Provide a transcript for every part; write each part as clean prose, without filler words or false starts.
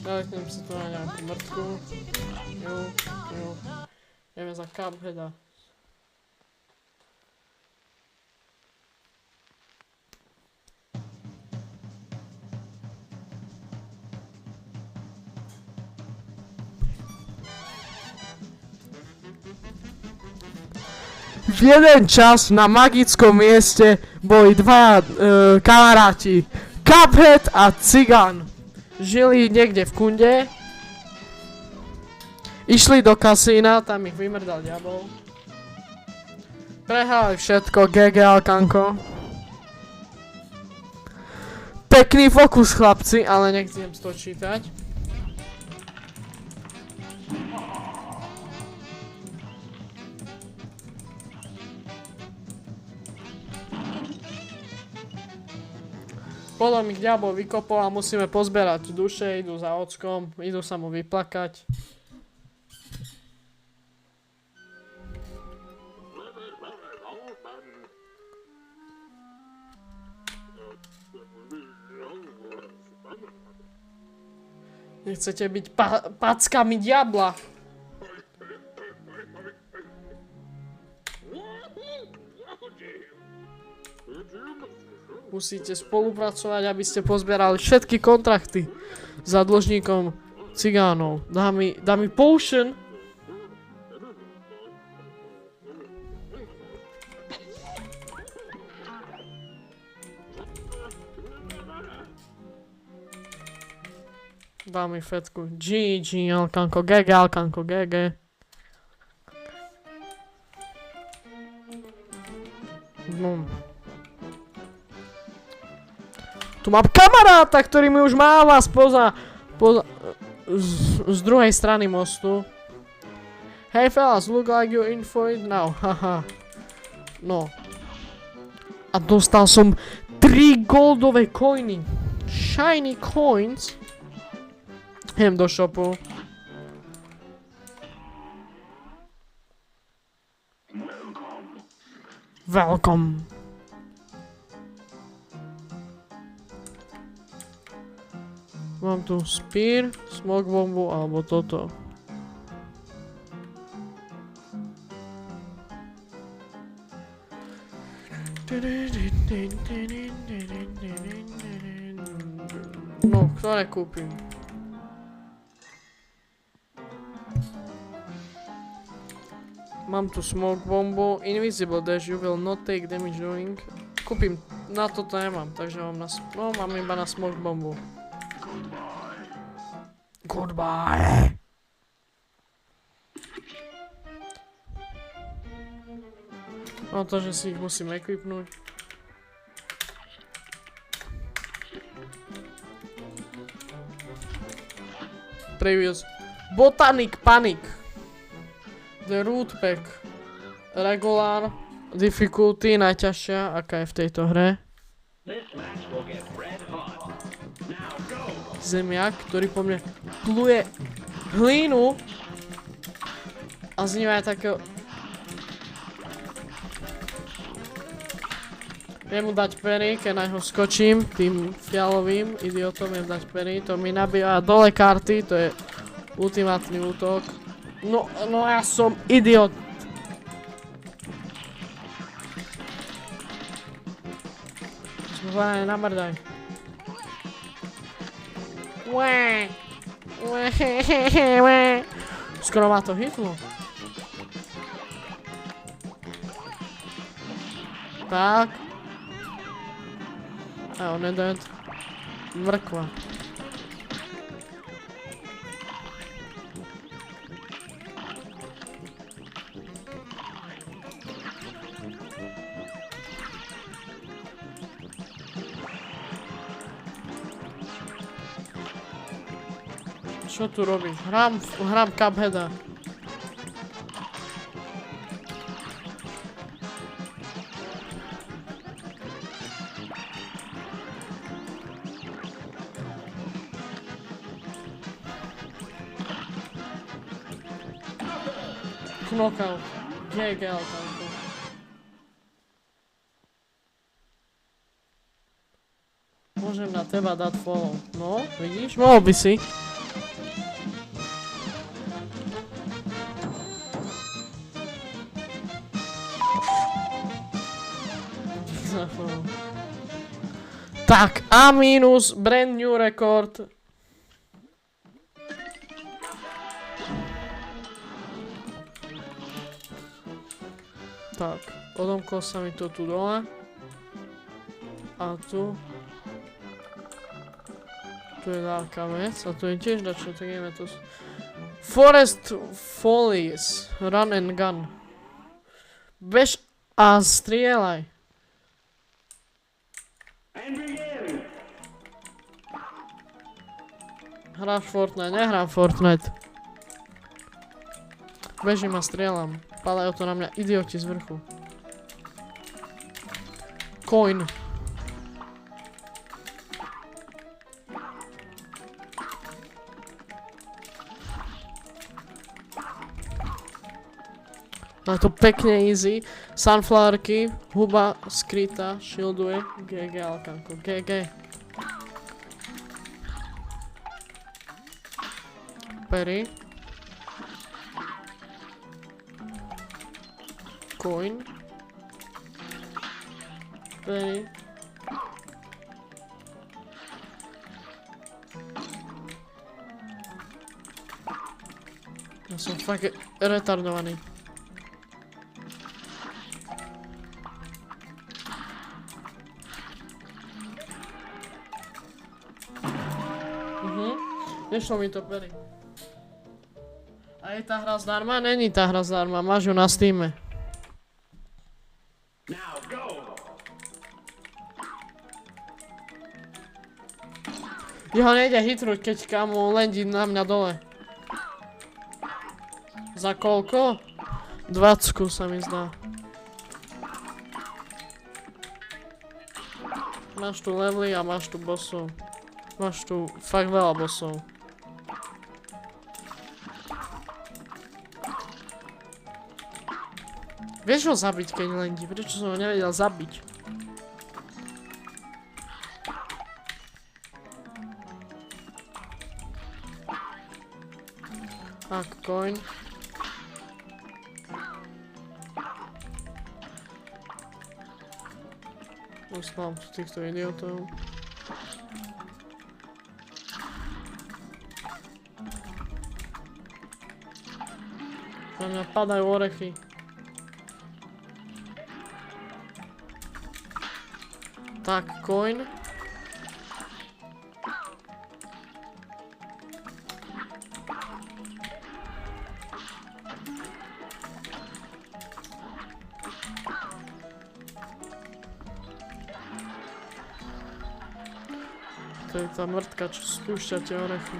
Zaletnem si tu na nejakú mŕtku. Jo. Ideme za Cupheada. V jeden čas na magickom mieste boli dva kamaráti. Cuphead a Cigán. Žili niekde v kunde. Išli do kasína, tam ich vymrdal diabol. Prehrali všetko, GG Alkanko. Pekný fokus chlapci, ale nechcem to čítať. Potom ich diabol vykopol a musíme pozberať duše, idú za ockom, idú sa mu vyplakať. Nechcete byť packami diabla. Musíte spolupracovať, aby ste pozbierali všetky kontrakty za dlžníkom Cigánov. Dá mi potion. Dá mi fetku. GG, Alkanko, GG, Alkanko, GG. No. Tu mám kamaráta, ktorý mi už máva z druhej strany mostu. Hey fellas, look like you're in for it now, haha. No. A dostal som 3 goldové coiny. Shiny coins. Idem do shopu. Welcome. Mám tu spear, smoke bombu alebo toto. No, ktoré kúpim? Mám tu smoke bombu, invisible dash, you will not take damage doing. Kúpim, na toto nemám, takže mám mám iba na smoke bombu. Goodbye. No to, že si ich musím equipnúť. Previous. Botanic Panic. The Root Pack. Regular. Difficulty, najťažšia, aká je v tejto hre. Zemiak, ktorý po mne pluje hlínu a z ním aj takého. Viem mu dať pery, keď na ňo skočím, tým fialovým idiotom viem dať pery, to mi nabíja dole karty, to je ultimátny útok. No ja som idiot. Zváne, namrdaj. Skoro ma to hitlo. Tak. A on je dead. Mrkva. Čo tu robíš? Hrám Cupheada. Knockout. GG Alkanko. Môžem na teba dať follow. No, vidíš? Mohol by si. Tak, A minus, brand new record. Tak, odomkol sa mi to tu dole. A tu. Tu je nejaká vec a tu je tiež dačo, tak ideme to... Forest Follies, run and gun. Bež a strieľaj. Hráš Fortnite, nehrám Fortnite. Bežím a strieľam. Padajú to na mňa idioti z vrchu. Coin. Je to pekne easy. Sunflowerky, huba skrytá, shielduje. GG Alkanko, GG. Perry. Coin. Perry. Ja som fakt retardovaný. Nešlo mi to, Perry. A je tá hra zdarma? Není tá hra zdarma, máš ju na Steame. Jeho nejde hitnúť, keď kamo lendí na mňa dole. Za koľko? 20 sa mi zdá. Máš tu levely a máš tu bossov. Máš tu fakt veľa bossov. Vieš ho zabiť, keď lendí? Prečo som ho nevedel zabiť? Tak, coin. Poslám tu týchto idiotov. Na mňa padajú orechy. Tak, coin. To je tá mŕtka, čo spúšťa tie orechy.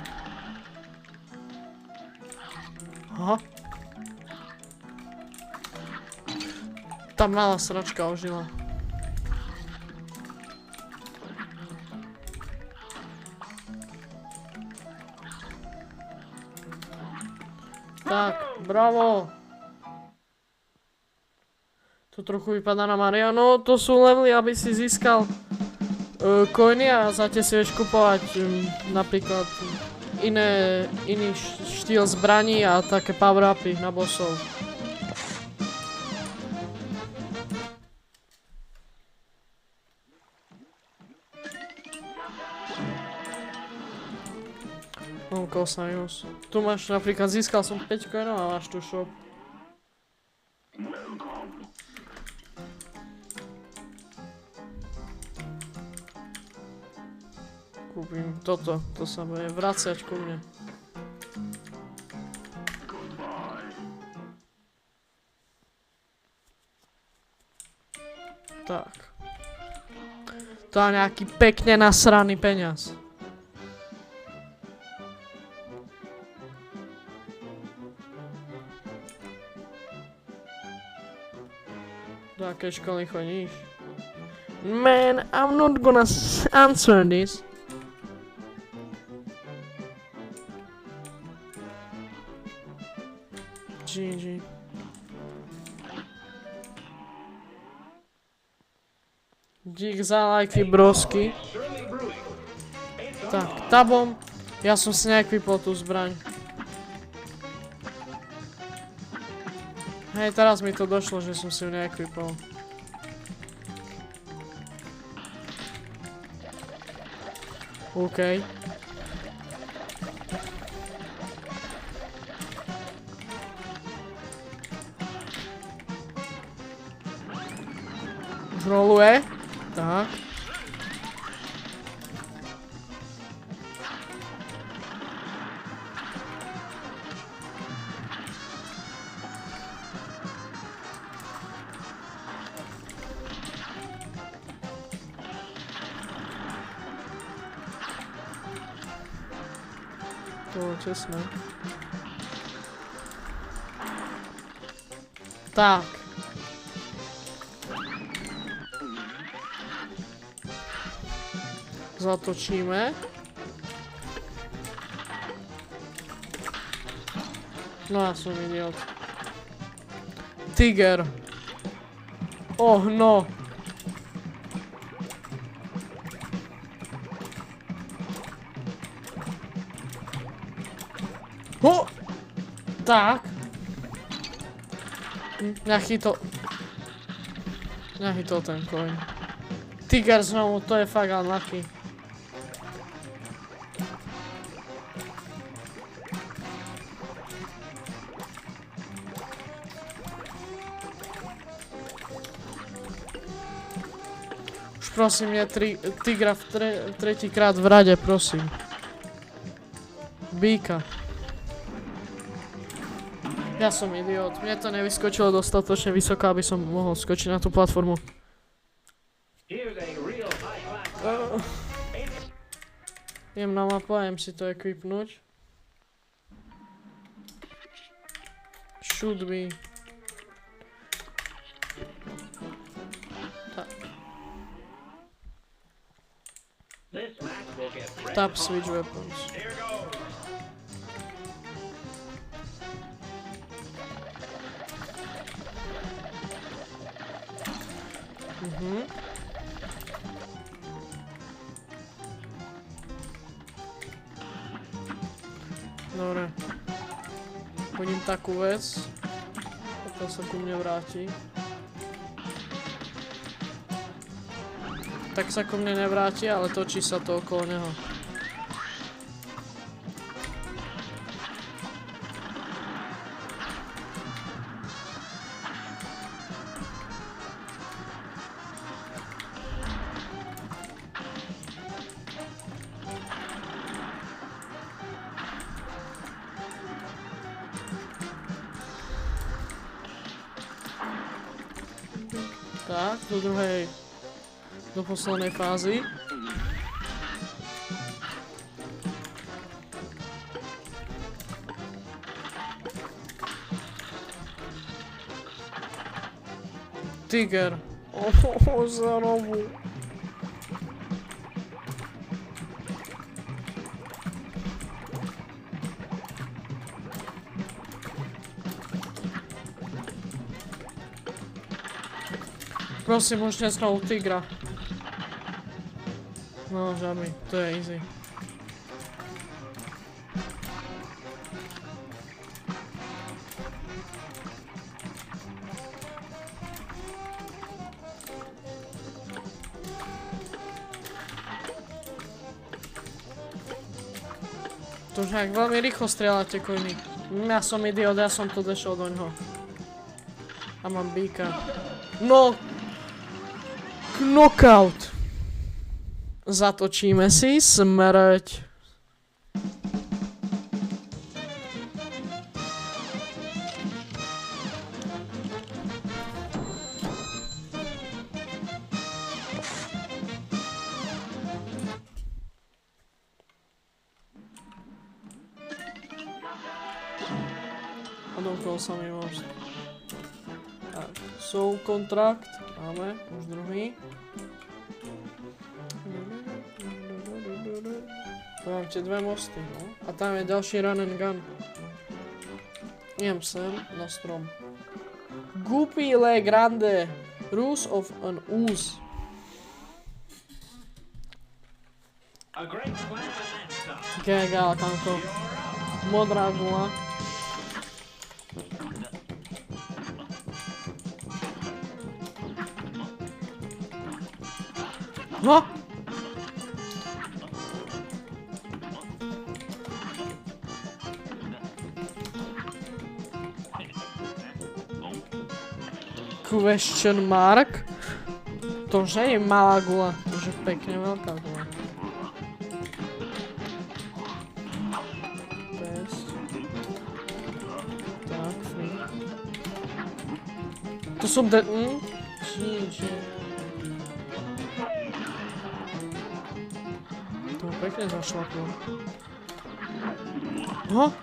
Aha. Tá malá sračka ožila. Tak, bravo. To trochu vypadá na Mariano, to sú levely, aby si získal coiny a zatiaľ si vieš kupovať napríklad iný štýl zbraní a také power-upy na bossov. Kosajus. Tu máš napríklad, získal som 5 coinov a máš tu shop. Kúpim toto, to sa bude vracať ku mne. Tak. To je nejaký pekne nasraný peniaz. Do akej školy chodíš? Man, I'm not gonna answer this. GG. Dík za lajky, brosky. Tak, tabom. Ja som si neekvipol tú zbraň. Hej, teraz mi to došlo, že som si ju neekvipol. OK. Už roluje. Tak. To bolo čestné. Tak. Zatočíme. No ja som idiot. Tiger. Oh no. Ho! Tak. Nechytol ten coin. Tiger znovu, to je fakt unlucky. Už prosím, nie tigra tretíkrát v rade, prosím. Býka. Ja som idiot, mne to nevyskočilo dostatočne vysoko, aby som mohol skočiť na tú platformu. Idem na mapu a idem si to equipnúť. Should be. Tap switch weapons. Dobre. Hodím takú vec. A to sa ku mne vráti. Tak sa ku mne nevráti, ale točí sa to okolo neho. Tak, do poslednej fázy. Tiger. Znovu. Prosím, už nesnul tigra. No, žarmi, to je easy. To už nejak veľmi rýchlo strieľate, kojny. Ja som idiot, ja som to dešol doňho. A mám býka. No! Knockout! Zatočíme si smrť. A dokoľ sa mi môžem. Tak, soul kontrakt. Máme, už druhý. Tu mám tie dve mosty, no. A tam je ďalší run and gun. Idem sem na strom. Guppy le grande. Rules of an ooze. Gegal, kanko. Modrá gula. No! Question mark. To, že je malá gula, to, že pekne veľká gula. Best. Tak, free. To som GG. To pekne zašlaplo. Ho?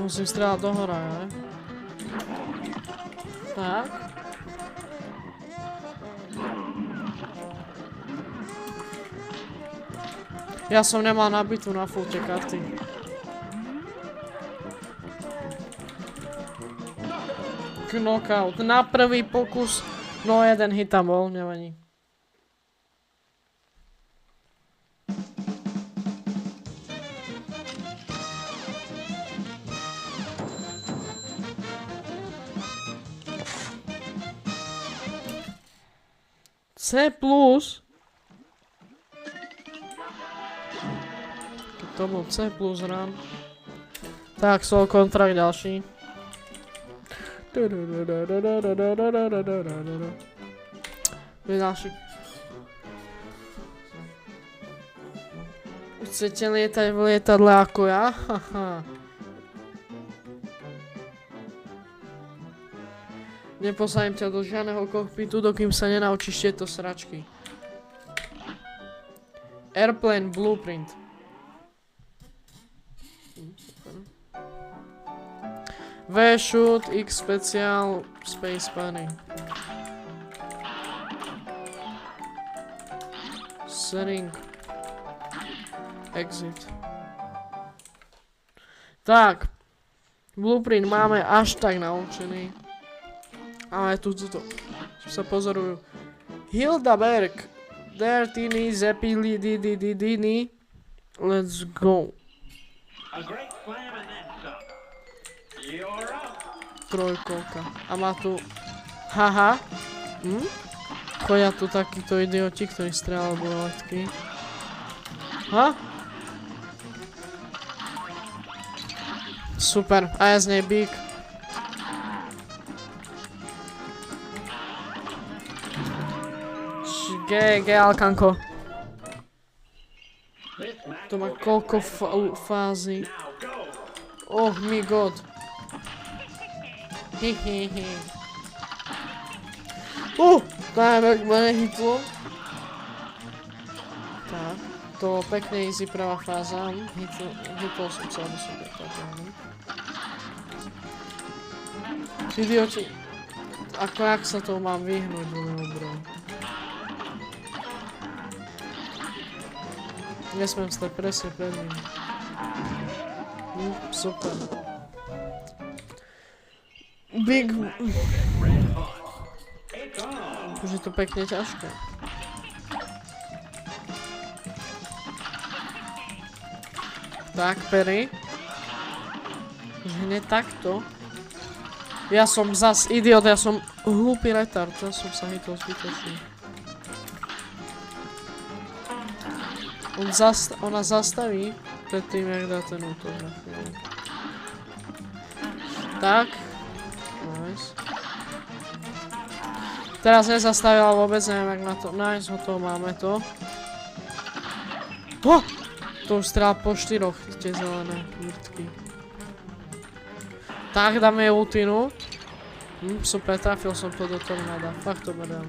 Musím strieľať do hora, ne? Tak. Ja som nemal nabitú na full tie karty. Knockout. Na prvý pokus. No jeden hit tam bol, nevadí. C+. To bol C+ run. Tak, sol kontrakt ďalší. Ďalší. Chcete lietať v lietadle ako ja? Haha. Neposadím ťa do žiadneho kokpitu, dokým sa nenaučíš tieto sračky. Airplane blueprint. V shoot, X special, space bunny. Setting. Exit. Tak. Blueprint máme až tak naučený. Ale tu sa pozorujú. Hildaberg. Dertini, Zepili, Dini. Let's go. Trojkolka. A má tu... Haha. Chodia tu takíto idioti, ktorí strieľajú letky. Ha? Super. A ja z nej bík. GG, Alkanko. To má koľko fázy. Oh my god. Hehehe. Tajmek ma nehitlo. Tak, to pekne easy prvá fáza. Hitol som sa do sebe. Idioti. Ako jak sa to mám vyhnúť, bro. Nesmiem stať presne pred ním. Super. Big... Už je to pekne ťažké. Tak, Perry. Už hneď takto. Ja som zas idiot, ja som hlúpy retard. Ja som sa hitol zbytočne. Ona zastaví pred tým, jak dá ten útok na chvíľu. Tak. Nice. Teraz nezastavila vôbec, neviem jak na to. Nice, hotovo, máme to. To už strela po 4, tie zelené mrtky. Tak, dáme jej ultinu. Super, trafil som to do tornáda. Fakt to beriem.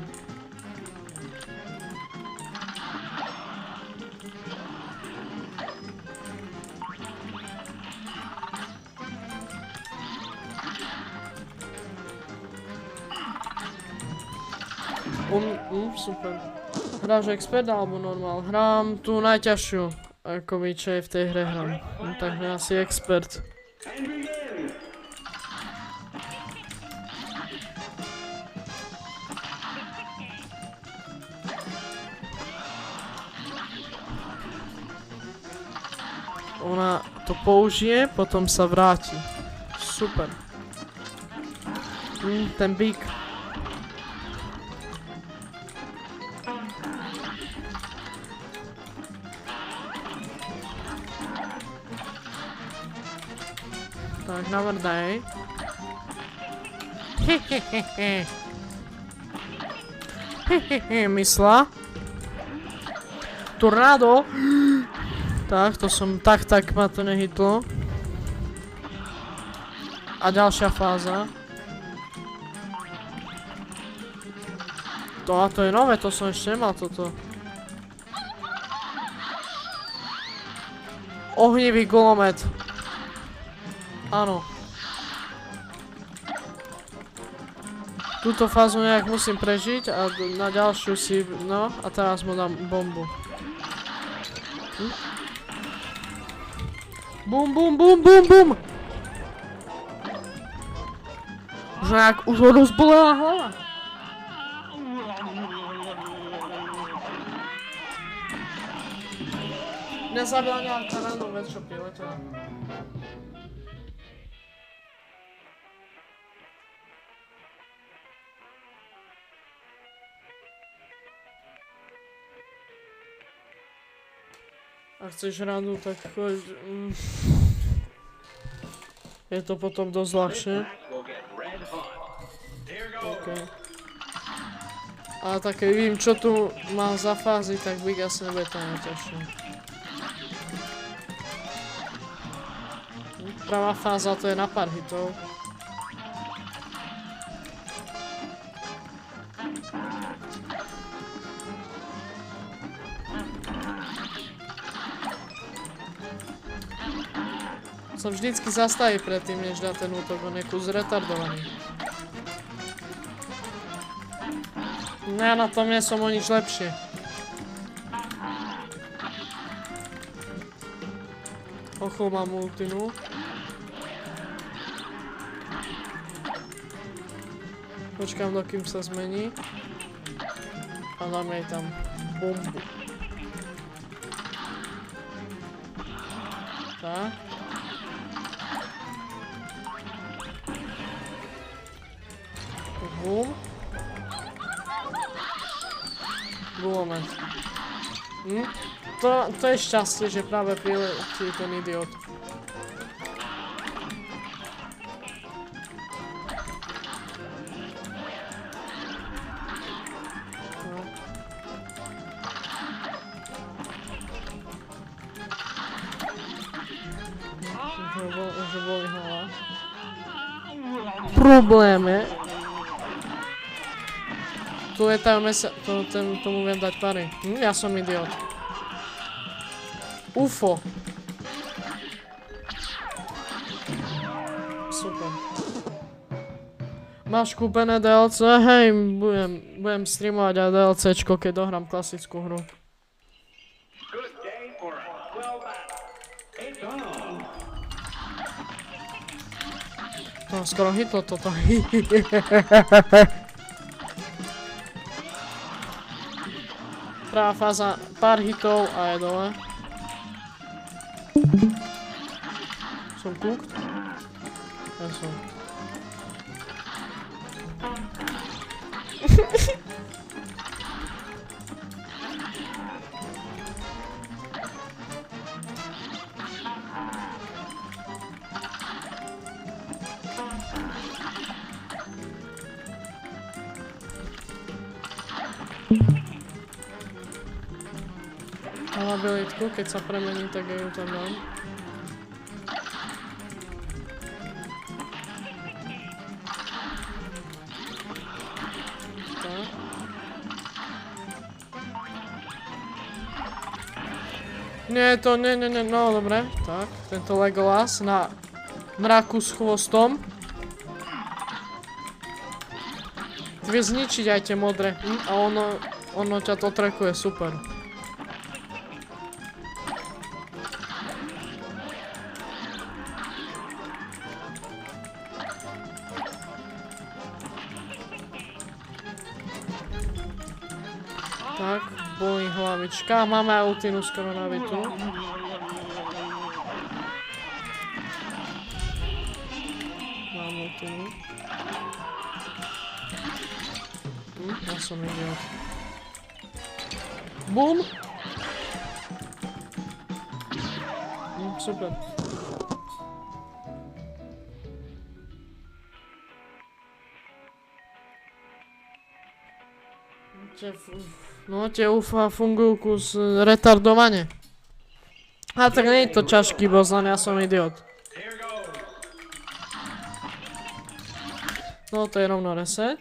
Super. Hráš expert alebo normál? Hrám tú najťažšiu, ako mi čo je v tej hre hrám. Takže asi expert. Ona to použije, potom sa vráti. Super. Ten bík. Tak, navrdaj. Mysla. Tornádo. Tak, to som... Tak ma to nehytlo. A ďalšia fáza. To je nové, to som ešte nemal toto. Ohnivý gulomet. Áno. Túto fázu nejak musím prežiť a na ďalšiu si... No, a teraz mu dám bombu. Bum, bum, bum, bum, bum! Už ho rozbolela hlava. Nezabila nejaká random vec, čo priletela. Ak chceš randu, tak choď... Je to potom dosť ľahšie. Okay. Ale tak keď vidím, čo tu mám za fázy, tak Big asi nebude to najťažšie. Prvá fáza to je na pár hitov. Som vždycky zastaví predtým, než dá ten útok, on je kus retardovaný. Ja na tom nie som o nič lepšie. Ochol mám ultinu. Počkám, dokým sa zmení. A dáme jej tam bombu. Tak. Bum. Gulomet. To je šťastie, že práve priletí ten idiot. Že boli hlava. Problém je... Tu letajú tomu viem dať pary. Ja som idiot. UFO. Super. Máš kúpené DLC? Hej, budem streamovať aj DLCčko, keď dohrám klasickú hru. No, skoro hitlo toto. Prvá fáza, pár hitov a je dole. Som cooked? Ja som. Mám abilitku, keď sa premení, tak ja ju tam dám. Tak. Nie, no dobre. Tak, tento Legolas na mraku s chvostom. Ty vieš zničiť aj tie modré. A ono ťa to trackuje, super. Tak, bolí hlavička. Máme aj ultinu skoro nabitú. Mám ultinu. Ja som idiot. Bum! Super. No, tie UFA fungujú kus retardovane. A tak nie je to ťažký boss, len ja som idiot. No, to je rovno reset.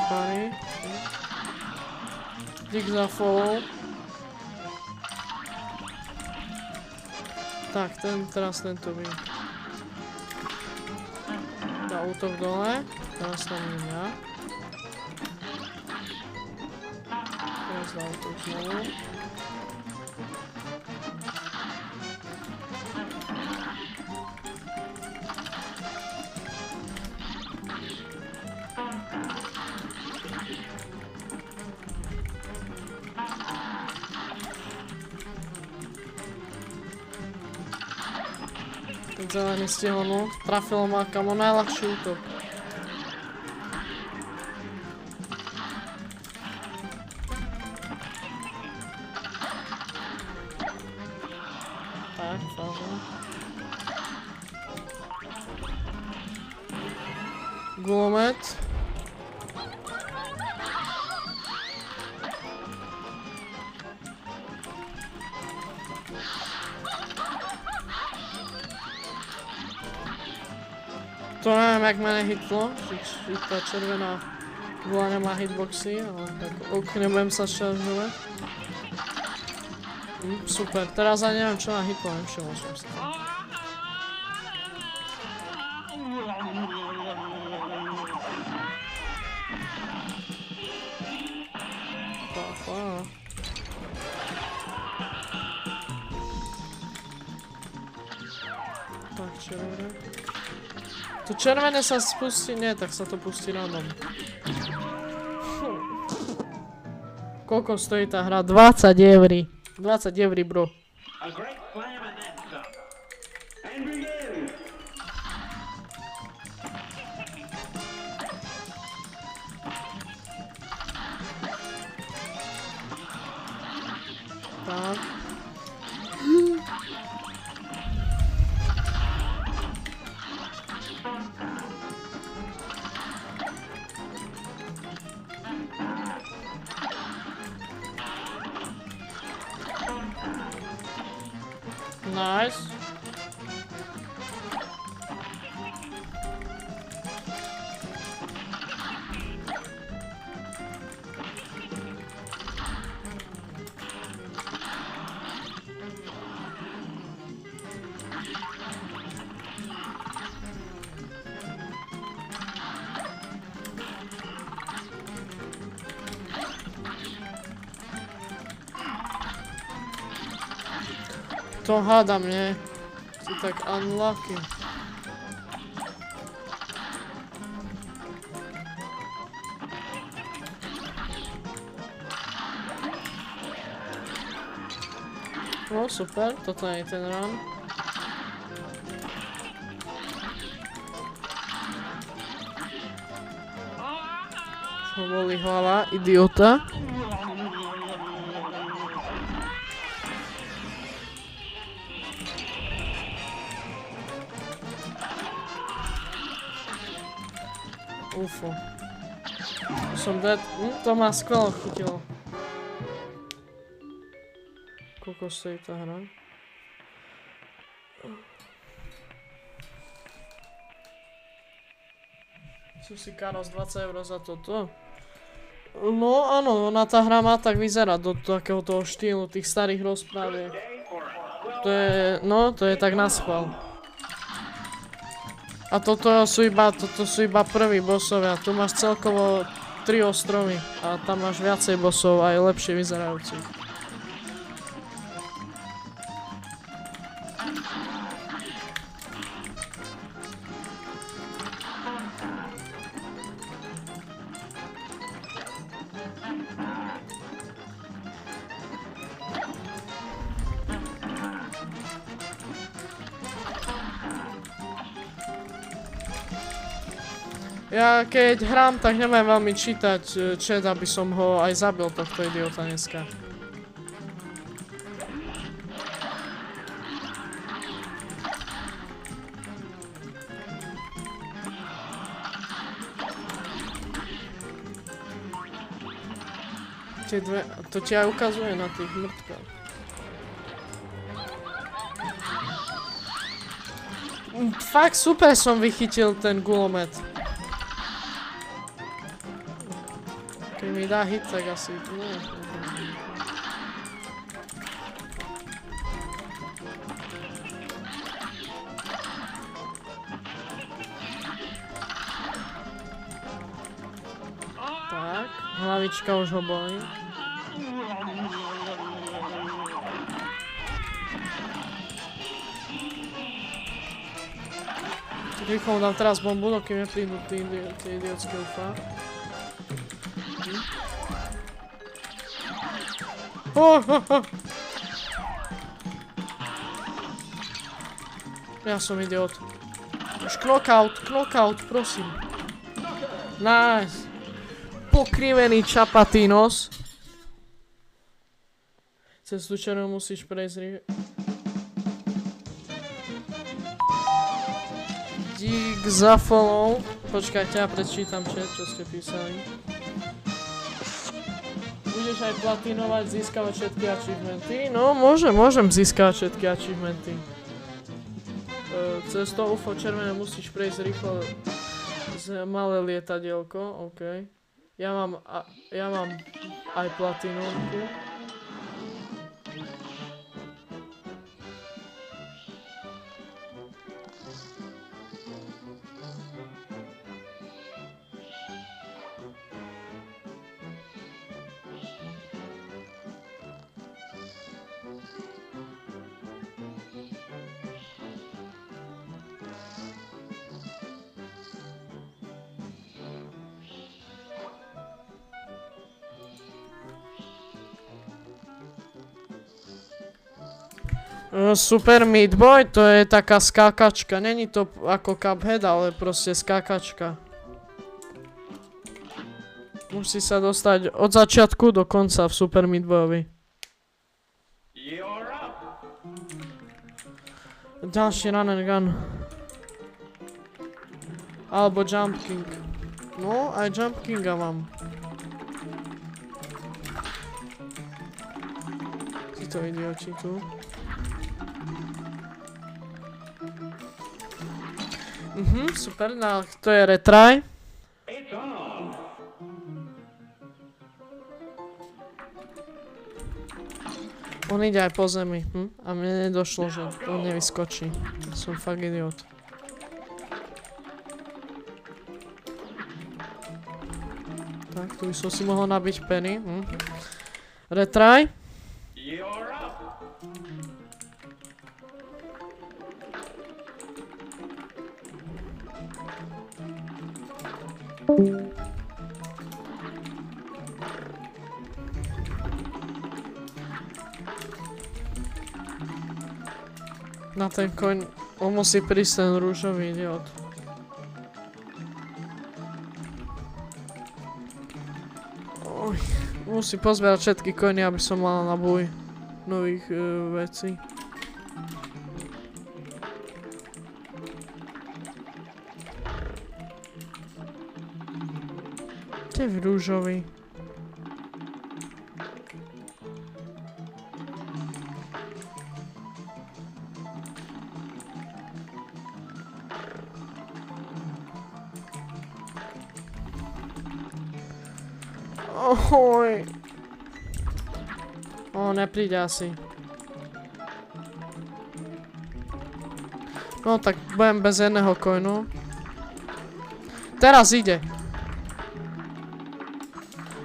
Pary. Dík za follow. Tak, teraz tento by dá útok dole. Teraz tam idem ja. Teraz dá útok znovu. Ten zelený stihol, no. Trafilo ma kamo najľahší útok. Tak, fáza. Gulomet. To neviem, jak ma nehitlo, že tá červená gula nemá hitboxy, ale tak ok, nebudem sa šaržovať. Super, teraz ani neviem, čo ma hitlo, nevšimol som sa. Tak, červené. To červené sa spustí, nie, tak sa to pustí random. Koľko stojí tá hra? 20 €. 20 €, bro. Tak. Nice. To hádam, nie? Si tak unlucky. No super, toto nie je ten run. To boli hlava, idiota. UFO. Som dead. To ma skvelo chytilo. Koľko stojí tá hra? Sú si Karos 20 € za toto? No áno, ona tá hra má tak vyzerať do takého toho štýlu tých starých rozpráviek. To je, no, to je tak naschvál. A toto sú iba prví bossovia, tu máš celkovo 3 ostrovy a tam máš viacej bossov aj lepšie vyzerajúcich. Ja keď hrám, tak neviem veľmi čítať chat, aby som ho aj zabil tohto idiota dneska. Tie dve, to ti aj ukazuje na tých mŕtkach. Fakt super som vychytil ten gulomet. Keď mi dá hit, tak asi nie. Tak, hlavička už ho bolí. Rýchlo dám teraz bombu, dokým neprídu tie idiotské UFA. Ja som idiot. Už knockout, prosím. Nice. Pokrivený čapatinos. Cez tú červenú musíš prejsť. Dík za follow. Počkajte, ja prečítam chat, čo ste písali. Budeš aj platinovať, získavať všetky achievementy? No, môžem získavať všetky achievementy. Cez to UFO červené musíš prejsť rýchlo z malé lietadielko, OK. Ja mám aj platinovku. Super Meat Boy, to je taká skákačka, není to ako Cuphead, ale proste skákačka. Musí sa dostať od začiatku do konca v Super Meat Boyovi. Ďalší run and gun. Alebo Jump King. No, aj Jump Kinga mám. Títo idioti tu. Super, to je retry. On ide aj po zemi, a mne nedošlo, že on nevyskočí. Som fakt idiot. Tak, tu by som si mohol nabiť penny. Retry. Na ten coin, on musí prísť ten rúžový idiot. Musí pozbierať všetky coiny, aby som mal na boj nových vecí. Kde je rúžový? Ohoj. Nepríde asi. No tak budem bez jedného coinu. Teraz ide.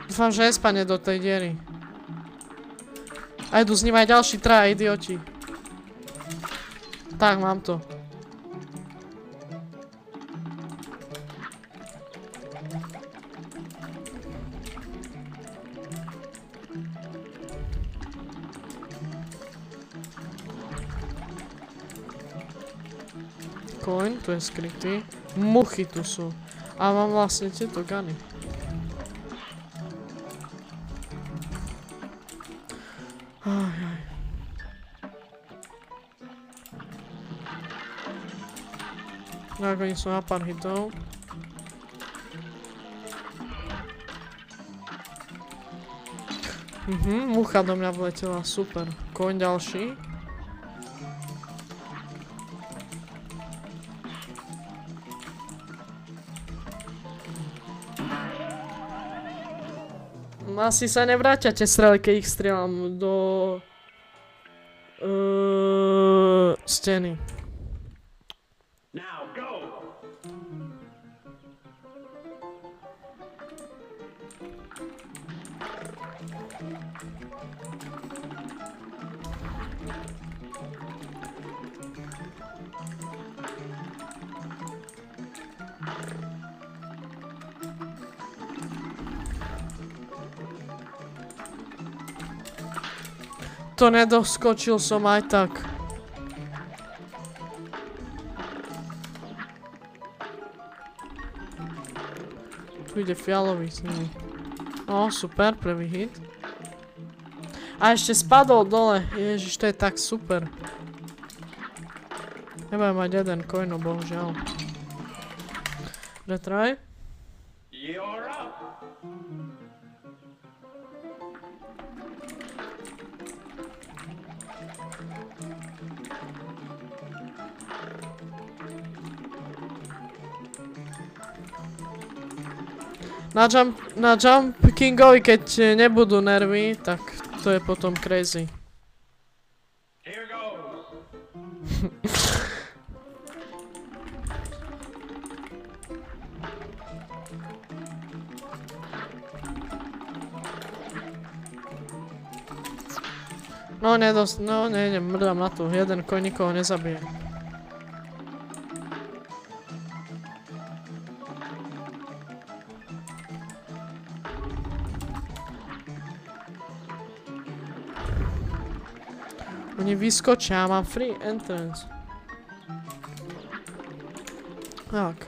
Dúfam, že nespadne do tej diery. A idú s ním aj ďalší traja idioti. Tak, mám to. Coin, tu je skrytý. Muchy tu sú. A mám vlastne tieto guny. Nakoniec som na pár hitov. Mucha do mňa vletela, super. Koň ďalší. Asi sa nevrátia tie strely, keď ich strieľam do steny. Now go. To nedoskočil som aj tak. Tu ide fialový s nimi. No, super, prvý hit. A ešte spadol dole. Ježiš, to je tak super. Nebudem mať jeden coin, bohužiaľ. Retry. You're up. Na Jump Kingovi, keď nebudú nervy, tak to je potom crazy. Here goes. No nejdem, mrdám na to, jeden koň nikoho nezabije. Oni vyskočia, mám free entrance. Tak.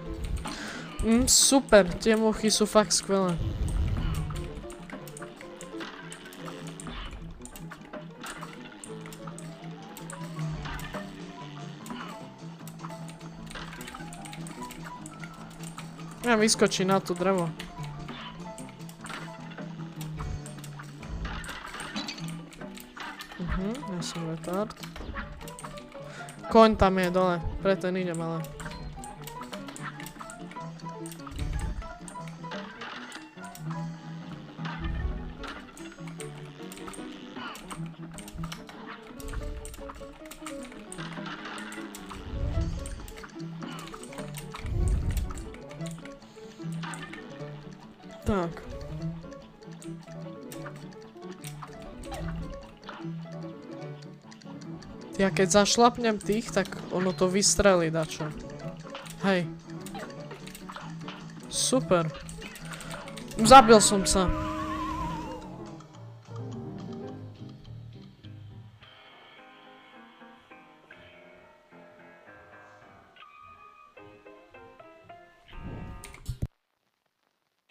Super, tie muchy sú fakt skvelé. Ja vyskočí na to drevo. Ja som retard. Koň tam je dole, preto idem ale. Tak. Ja keď zašlapnem tých, tak ono to vystrelí dačo. Hej. Super. Zabil som sa.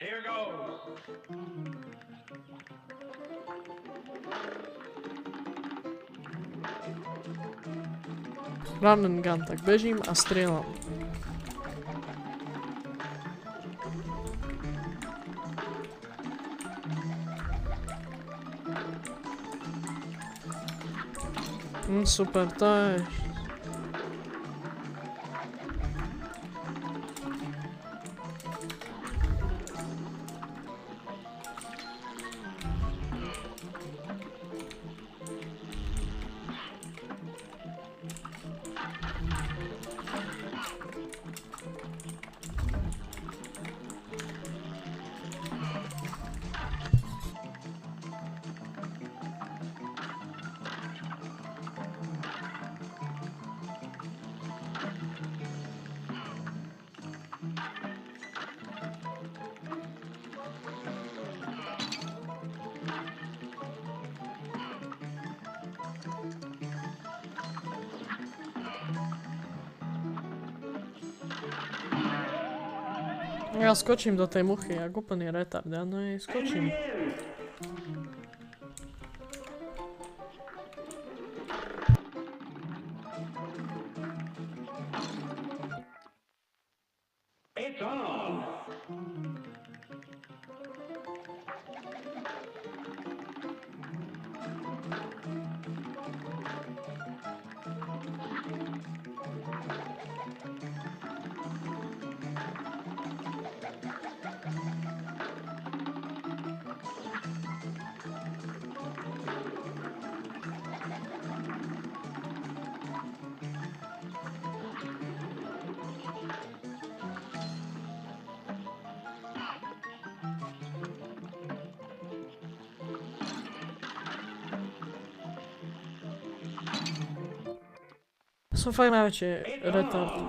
Here goes. Run and gun, tak bežím a strieľam. Super, to je... Ja skočím do tej muchy, jak úplný retard, ja no jej skočím. It's on. Som fakt najväčší retard.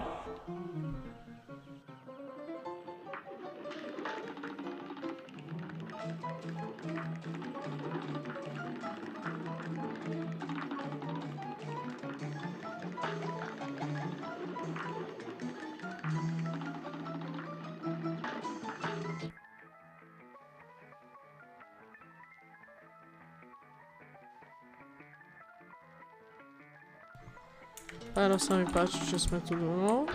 Áno, sa mi páči, že sme tu dvojinou.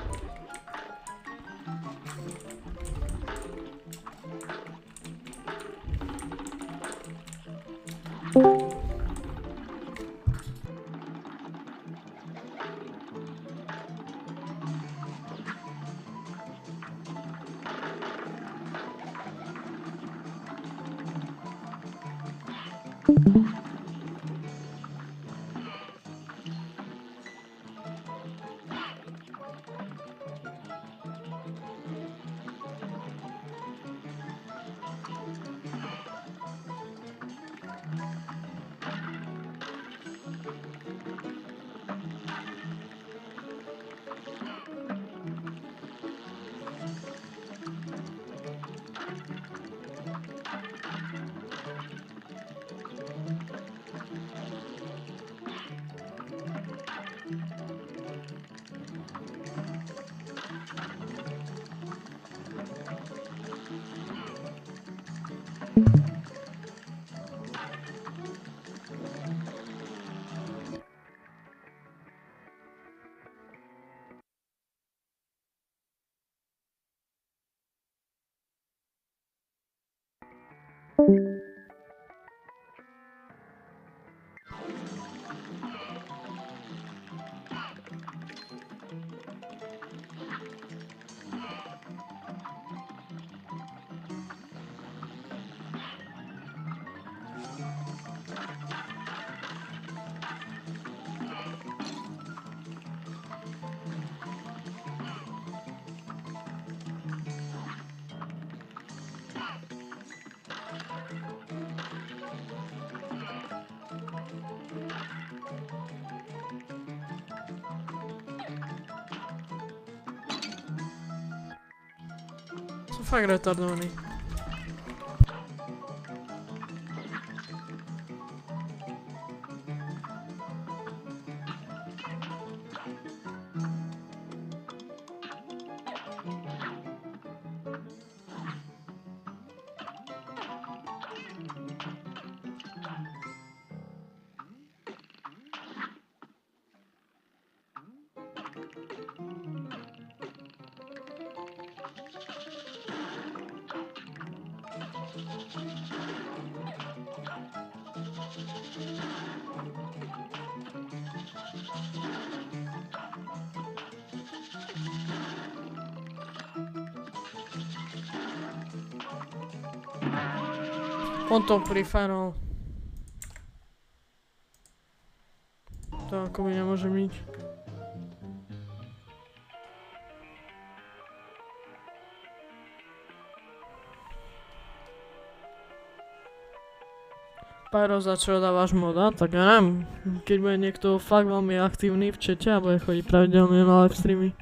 Som fakt retardovaný. On to prifanol. To ako by nemôže byť. Pyro, za čo dávaš moda? Tak ja neviem, keď bude niekto fakt veľmi aktívny v čete a bude chodiť pravidelne na live streamy.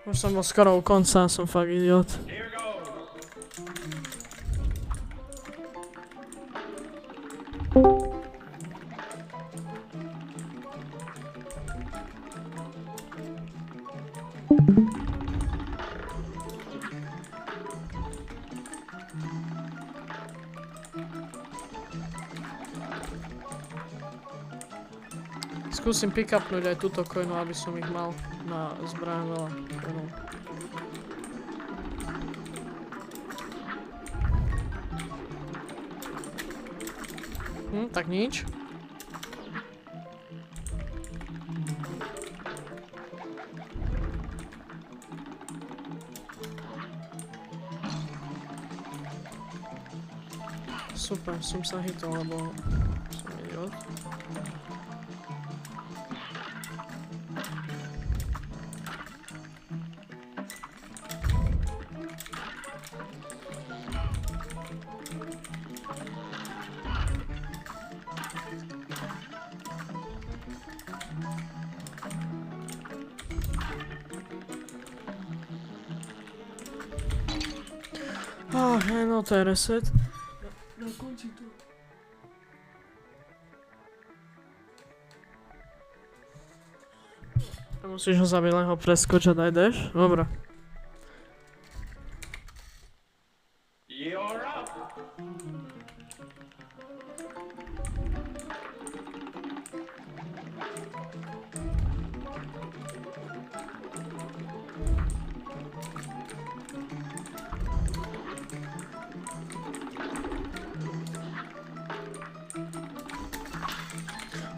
Už som bol skoro u konca, som fakt idiot. Here goes. skúsim pick-upnúť aj túto coinu, aby som ich mal na zbraň veľa coinov. Tak nič. Super, som sa hitol, lebo som idiot. No to je reset. Na konci tu. Musíš ho zabiť, len ho preskoč a daj dash. Dobre. You're up.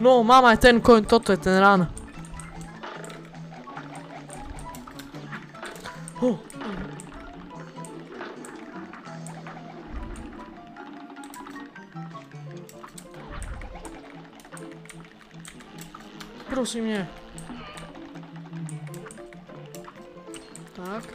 No, mám aj ten coin, toto je ten run. Prosím, nie. Tak.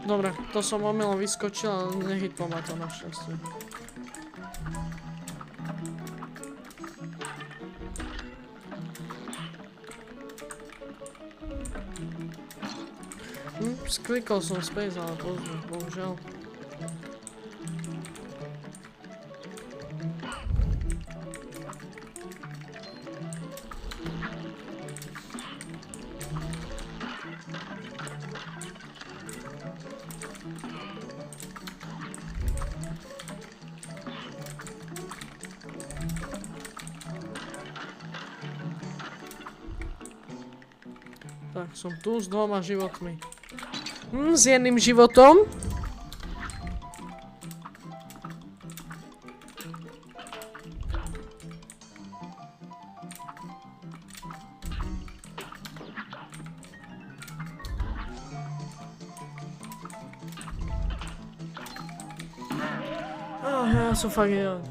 Dobre, to som omylom vyskočil, ale nehytlo ma to našťastie. Sklikol som space, ale pozor, bohužiaľ. Tak, som tu s 2 životmi. S jedným životom. Ja som fakt idiot.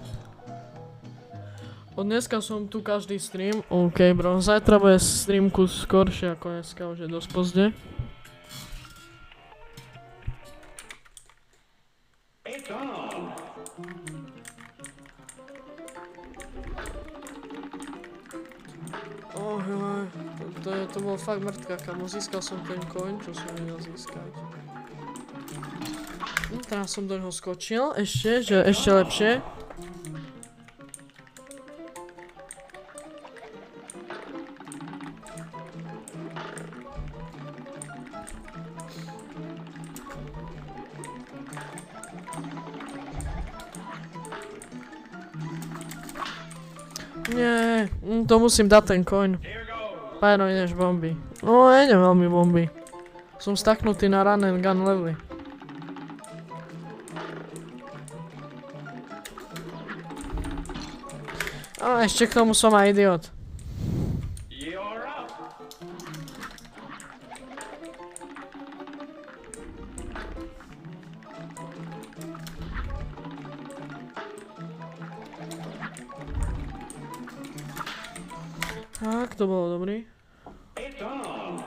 Od dneska som tu každý stream. OK, bro. Zajtra bude streamku skoršie ako dneska, už je dosť pozde. It's on. To bolo fakt mŕtka, kamo. Získal som ten coin, čo som vedel získať. Teraz som do neho skočil, ešte lepšie. Nie, to musím dať ten coin. Pájno, ideš bomby. No, idem veľmi bomby. Som staknutý na run and gun levely. A ešte k tomu som aj idiot. You're up. Tak, to bolo dobrý. It's on.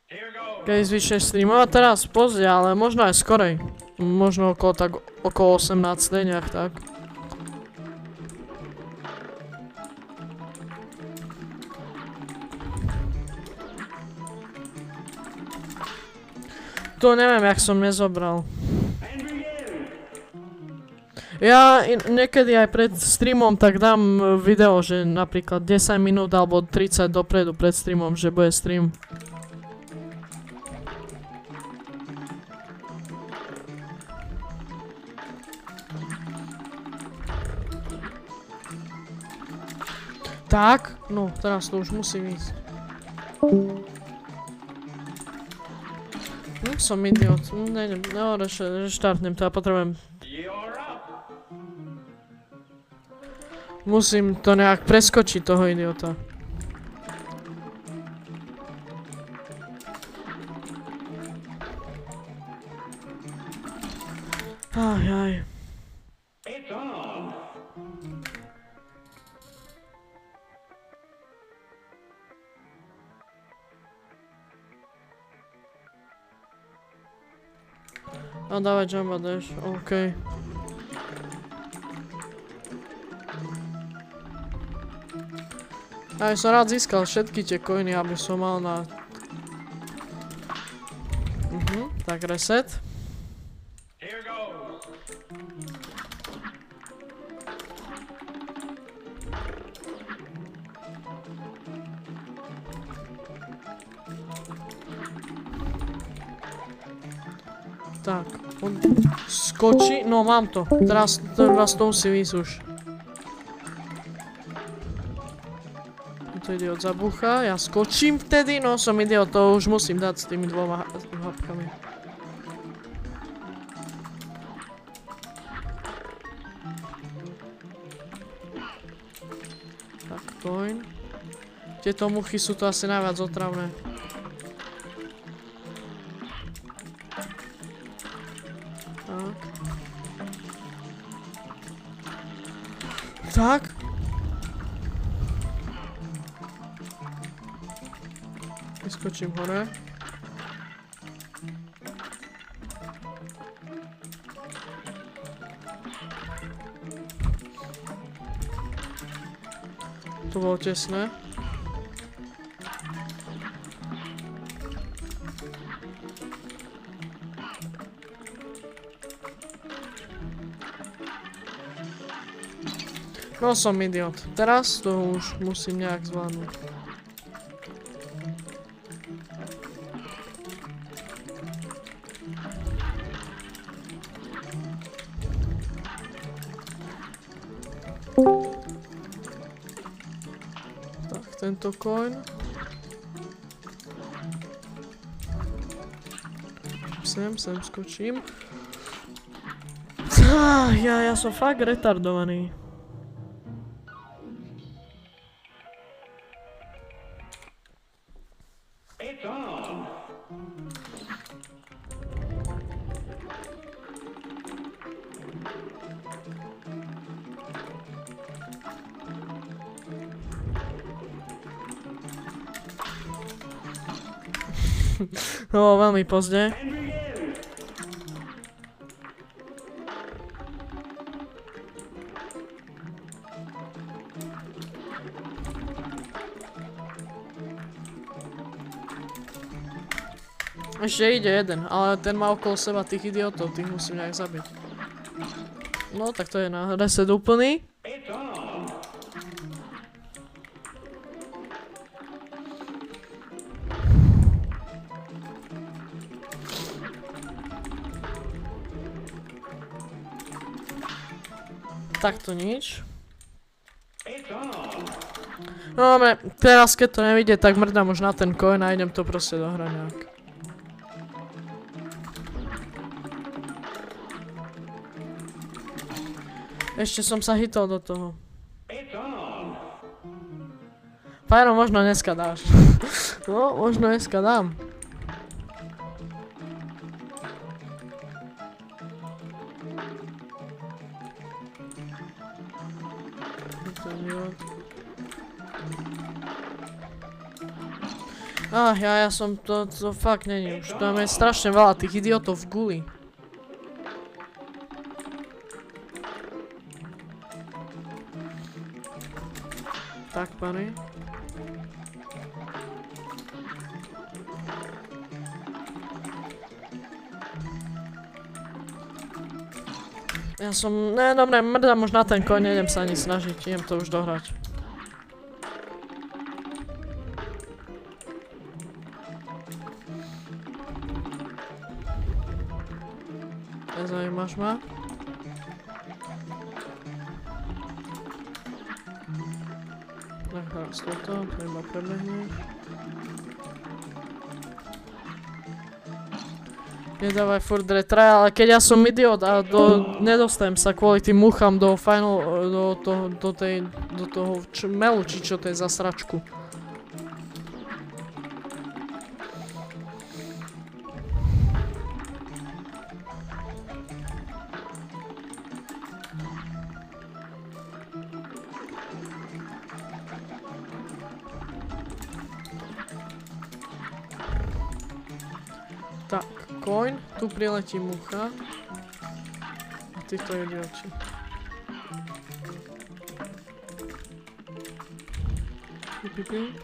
Here goes. Keď zvyššie streamovať teraz, pozde, ale možno aj skorej. Možno okolo 18 nejak tak. To neviem, jak som nezobral. Ja niekedy aj pred streamom tak dám video, že napríklad 10 minút alebo 30 dopredu pred streamom, že bude stream. Tak, no teraz to už musí ísť. Som idiot, nejdem, no reštartnem to, ja potrebujem. Musím to nejak preskočiť toho idiota. Aj. It's on. A dávaj jump a dash, okej. Ja som rád získal všetky tie coiny, aby som mal na... tak reset. Here goes. Tak, on skočí, no mám to, teraz to musí ísť už. To idiot zabucha, ja skočím vtedy, no som idiot, to už musím dať s tými dvoma hapkami. Tak, coin. Tieto muchy sú to asi najviac otravné. Tak. Vyskočím hore. To bolo tesné. No som idiot. Teraz to už musím nejak zvládnuť. Tak, tento coin. Sem skočím. Ja som fakt retardovaný. It's on. No, veľmi pozde. Ešte ide jeden, ale ten má okolo seba tých idiotov, tých musím nejak zabiť. No, tak to je na reset úplný. It's on. Takto nič. It's on. No, teraz keď to nevidie, tak mrdám už na ten coin a idem to proste dohrať nejak. Ešte som sa hitol do toho. It's on. Fajno, možno dneska dáš. No, možno dneska dám. Ja som to fakt není už. Tam je strašne veľa tých idiotov v guli. Tak, pane. Ja som, dobre, mrdám už na ten koň, nejdem sa ani snažiť, idem to už dohrať. Nezajímaš ma? Tak teraz toto, treba prebehnúť. Nedávaj furt retry, ale keď ja som idiot a nedostajem sa kvôli tým muchám do toho melu, či čo to je za sračku. Tak, koň, tu priletí mucha. A títo idioti. Pipi.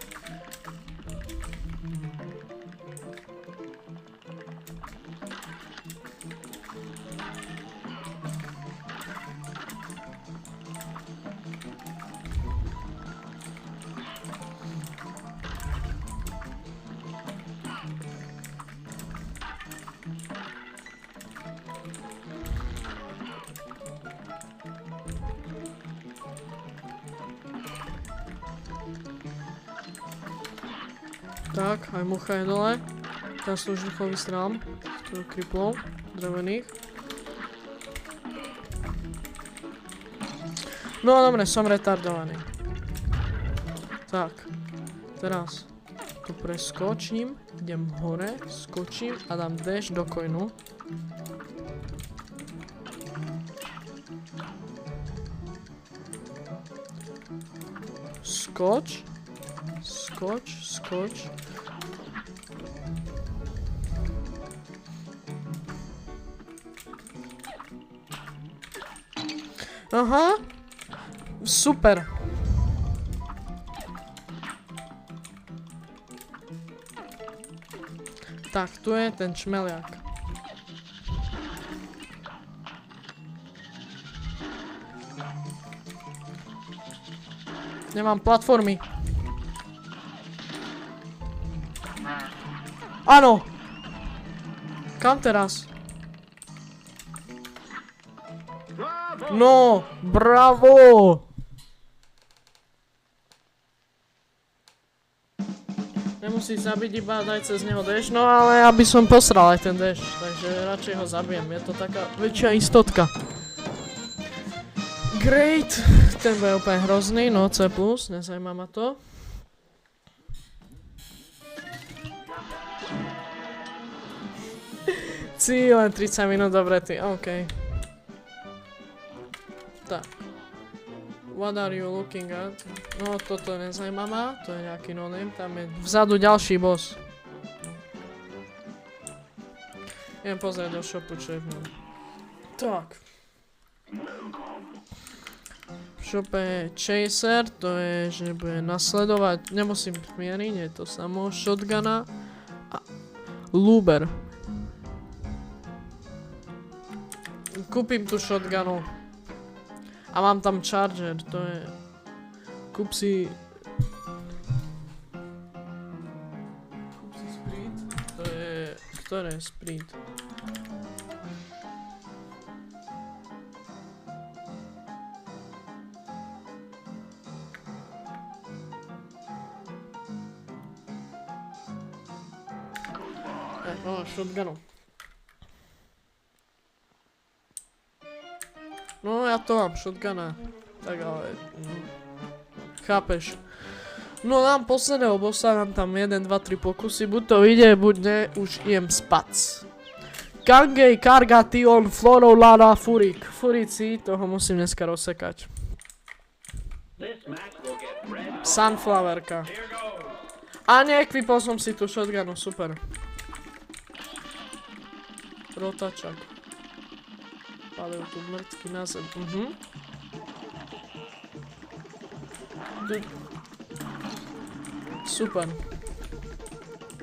Tak, aj mucha je dole. Teraz to už rýchlo vystrelám. Tu kriplov, drevených. No dobre, som retardovaný. Tak, teraz tu preskočím, idem hore, skočím a dám dash do coinu. Skoč. Skoč. Aha. Super. Tak, tu je ten čmeliak. Nemám platformy. Áno! Kam teraz? No, bravo! Nemusí zabiť, iba daj cez neho dash, no ale aby som posral aj ten dash, takže radšej ho zabijem, je to taká väčšia istotka. Great! Ten bude úplne hrozný, no C+, nezajíma ma to. Len 30 minút, dobre ty, okej. Tak. What are you looking at? No toto nezajíma ma, to je nejaký no-name, tam je vzadu ďalší boss. Idem pozrieť do shopu, čo je v ňom. Tak. V shope je Chaser, to je, že bude nasledovať, nemusím mieriť, je to samo, Shotguna a Luber. Kúpim tu shotgunu. A mám tam charger, to je... Kúp si sprint. To je... Ktoré sprint? No, shotgunu. No ja to mám, shotguna. Tak ale... Chápeš. No dám posledného bossa, dám tam 1, 2, 3 pokusy, buď to ide, buď ne, už idem spac. Kangei, Kargation, Florolana, Furik. Furici, toho musím dneska rozsekať. Sunflowerka. A neekvipol som si tú shotgunu, super. Rotačak. Padajú tu mŕtky na zem. Super.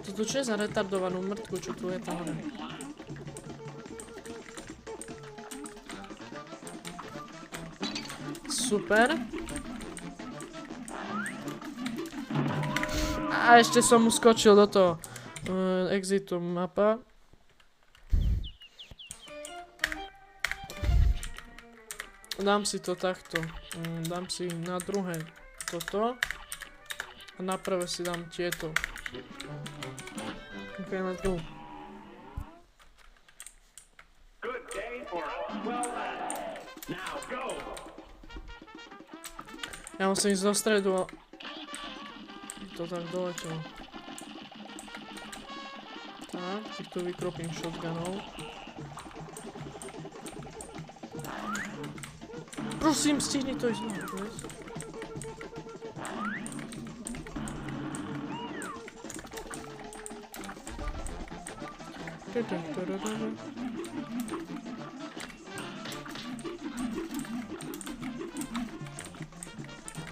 Toto čo je za retardovanú mŕtku, čo tu je tam hore? Super. A ešte som mu skočil do toho exitu mapa. Dám si to takto. Dám si na druhé toto. A na prvé si dám tieto. Ok, let's go. Good day for us. Well done. Now go. Ja musím ísť do stredu a... To tak doletelo. Tak, týchto vykropím shotgunov. Prosím, stihni to ísť znovu, vieš?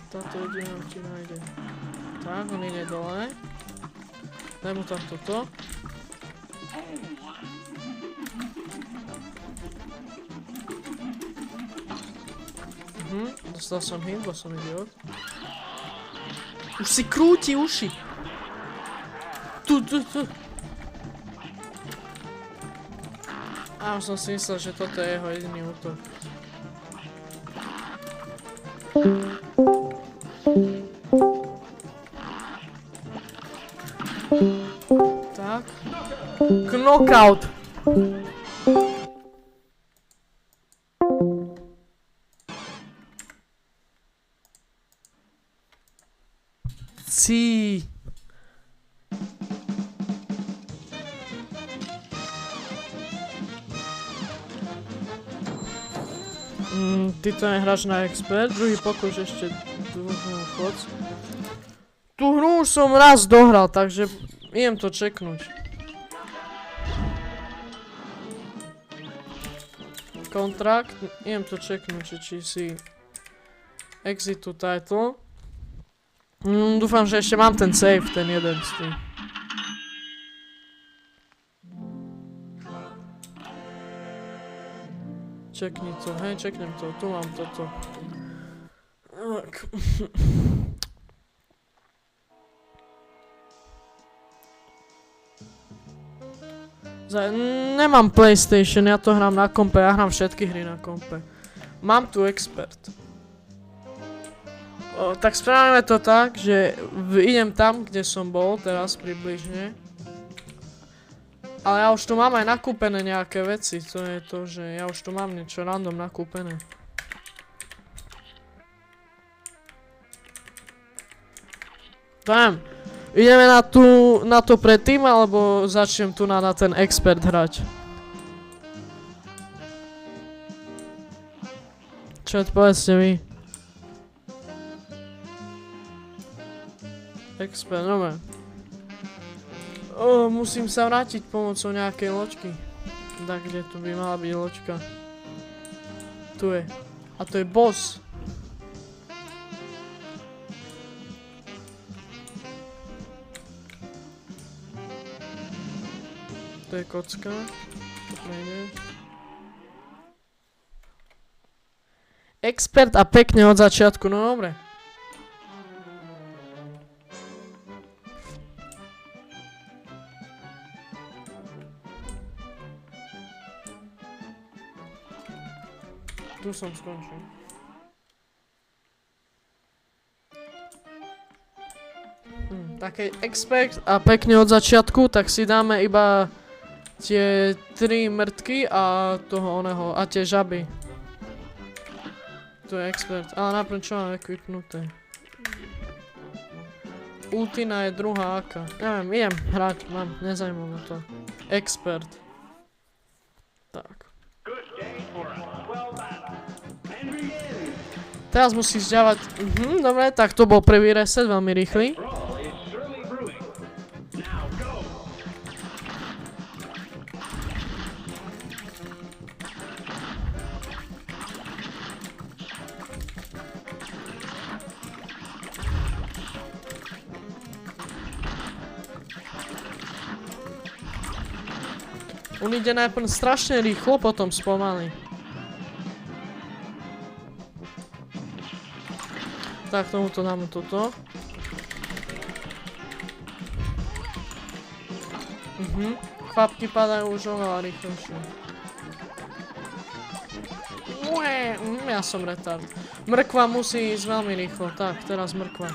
Táto jediná ti nájde. Tak, on ide dole. Daj mu tam toto. Dostal som hit, bo som idiot. Už si krúti uši. Tu. A už som si myslel, že toto je jeho jediný útok. Tak. Knockout. Sí. Ty to nehráš na expert, druhý pokus ešte chod. Tú hru už som raz dohral, takže idem to čeknúť. Kontrakt, idem to čeknúť, či si exit to title. Dúfam, že ešte mám ten save, ten jeden z tých. Čekni to, hej, čeknem to, tu mám toto. Tak. Nemám PlayStation, ja to hrám na kompe, ja hrám všetky hry na kompe. Mám tu expert. Tak spravíme to tak, že idem tam, kde som bol teraz približne. Ale ja už tu mám aj nakúpené nejaké veci, to je to, že ja už tu mám niečo random nakúpené. Tam. Ideme na to predtým, alebo začnem tu na ten expert hrať? Čo povedzte mi? Expert, no. Musím sa vrátiť pomocou nejakej loďky. Tak, kde tu by mala byť loďka? Tu je. A to je boss. To je kocka. To nejde. Expert a pekne od začiatku, no dobre. Tu som skončil. Také expert a pekne od začiatku, tak si dáme iba tie 3 mŕtky a toho oného, a tie žaby. To je expert, ale napríklad čo mám equipnuté. Ultina je druhá aká. Neviem, idem hrať, nezajíma ma to. Expert. Tak. Teraz musíš ďavať, dobre, tak to bol prvý reset, veľmi rýchly. On ide najprv strašne rýchlo, potom spomalí. Tak, tomuto dáme toto. Chlapky padajú už oveľa rýchlejšie. Ja som retard. Mrkva musí ísť veľmi rýchlo. Tak, teraz mrkva.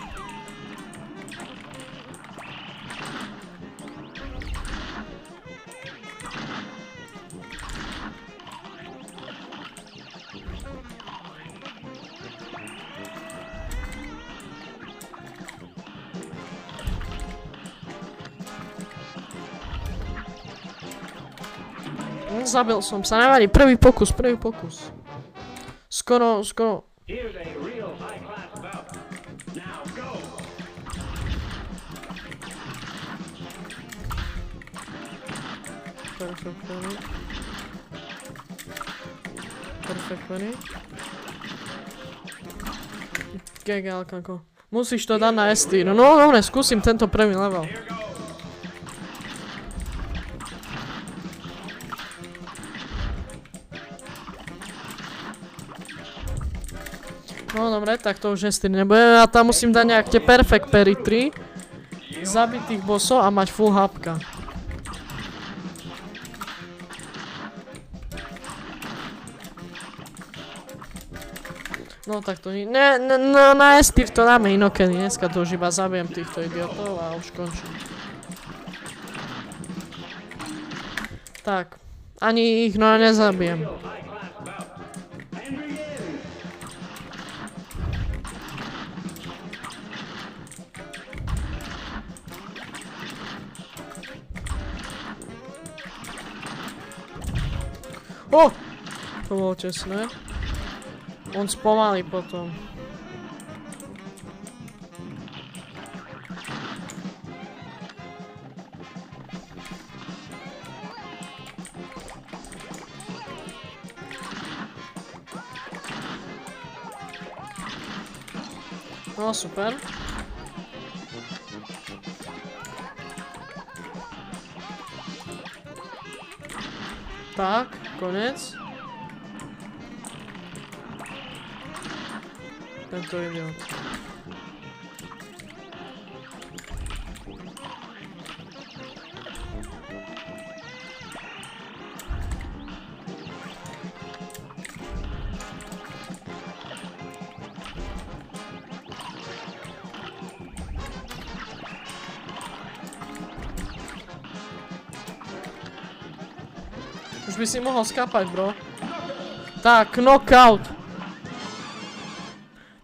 Zabil som sa, nevadí, prvý pokus. Skoro. Here's a real high-class bout. Now go. Perfektný. GG, Alkanko. Musíš to dať na ST. No dobre, skúsim tento prvý level. No dobre, tak to už S3 nebude. A tam musím dať nejak tie Perfect Parry 3. Zabiť tých bossov a mať full hapka. No tak to nie... No na S4 to dáme inokedy. Dneska to už iba zabijem týchto idiotov a už končím. Tak. Ani ich no nezabijem. Oh! To bolo čestné. On spomalí potom. No super. Tak, konec. Tento idiot. Už by si mohol skápať, bro. Tak, knockout.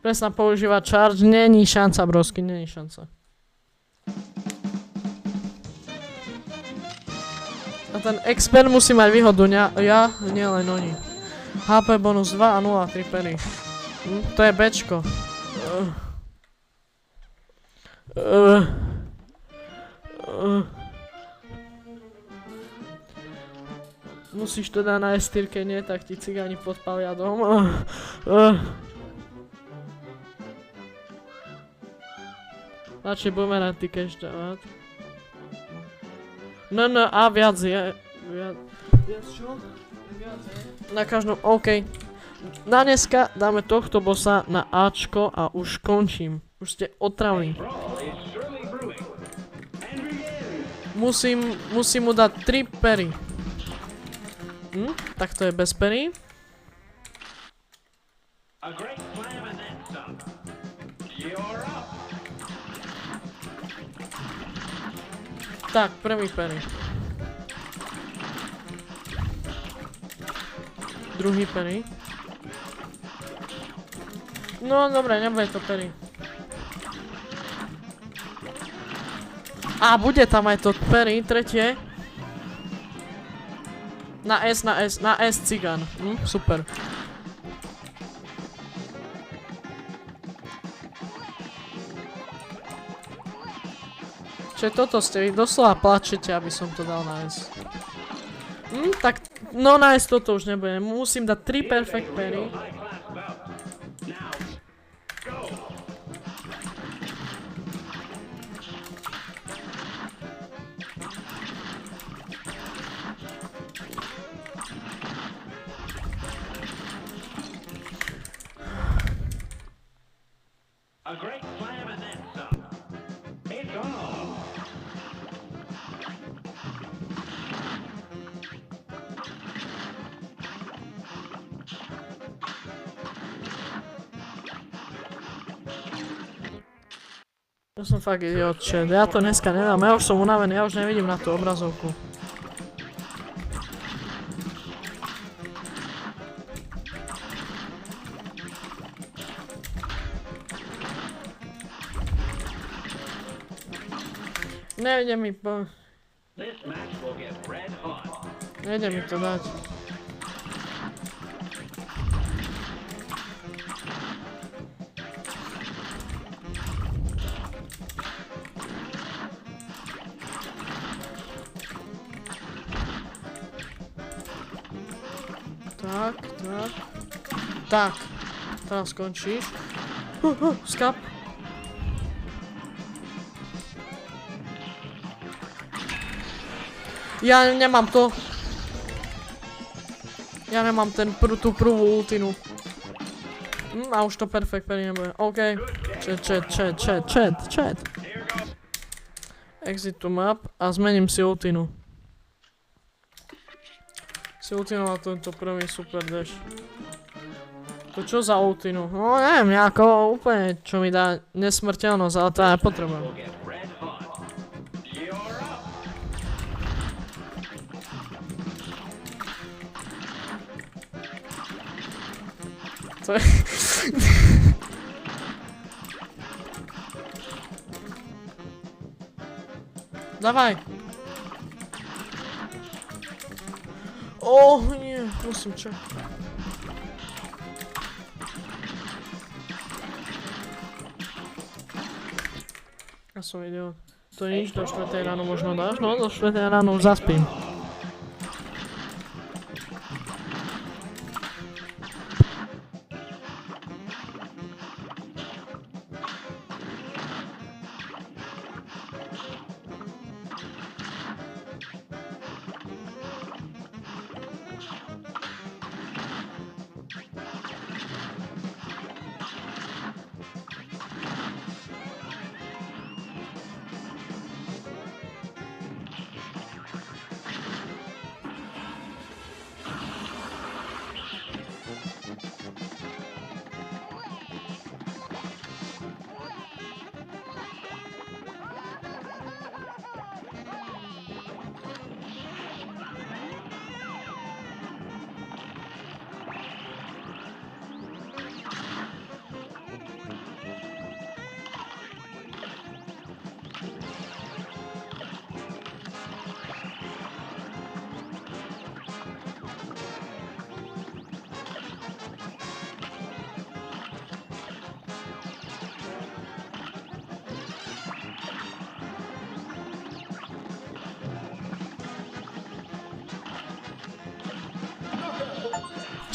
Presne používať charge, není šanca, brosky, není šanca. A ten expert musí mať výhodu, ja, nielen oni. HP bonus 2 a 0,3 parry. To je Bčko. Musíš to dať na S4, nie, tak ti cigáni podpalia dom. Radšej bumerang ty cash dávať. No, a viac je. Viac čo? Viac je. Na každom, OK. Na dneska dáme tohto bossa na Ačko a už končím. Už ste otravní. Musím mu dať 3 parry. Tak to je bez parry. Tak, prvý parry. Druhý parry. No dobre, nebude to parry. A bude tam aj to parry, tretie. Na S cigán. Super. Čiže toto ste vy doslova plačete, aby som to dal na S. Tak, no na S toto už nebudem. Musím dať 3 perfect parry. A great slam and then some. It's on. Ja som fakt idiot, chat. Ja to dneska nedám, ja už som unavený, ja už nevidím na tú obrazovku. Nejde mi This match will get red hot. Nejde mi to dať. Tak. Teraz skončíš. Skap. Ja nemám to. Ja nemám tú prvú ultinu. A už to perfektne nebude. OK. Chat. Exit to map a zmením si ultinu. Si ultinu na tento prvý super dash. To čo za ultinu? No neviem, nejako úplne čo mi dá nesmrteľnosť, ale to ja nepotrebujem. To je... Dawaj! O nie, musím čakať. Ja som idiot. To je nič, do 4. ráno možno dáš? No, do 4. ráno už zaspím.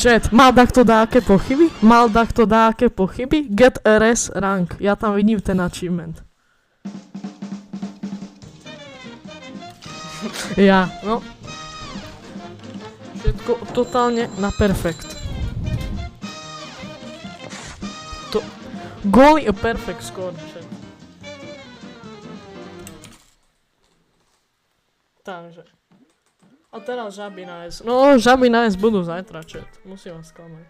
Chat, mal dakto dáke pochyby? Mal dakto dáke pochyby? Get RS rank. Ja tam vidím ten achievement. Ja, no. Všetko totálne na perfekt. Goalie a perfect score, chat. Takže. A teraz žaby nájsť. No, žaby nájsť budú zajtra, chat. Musím vás sklamať.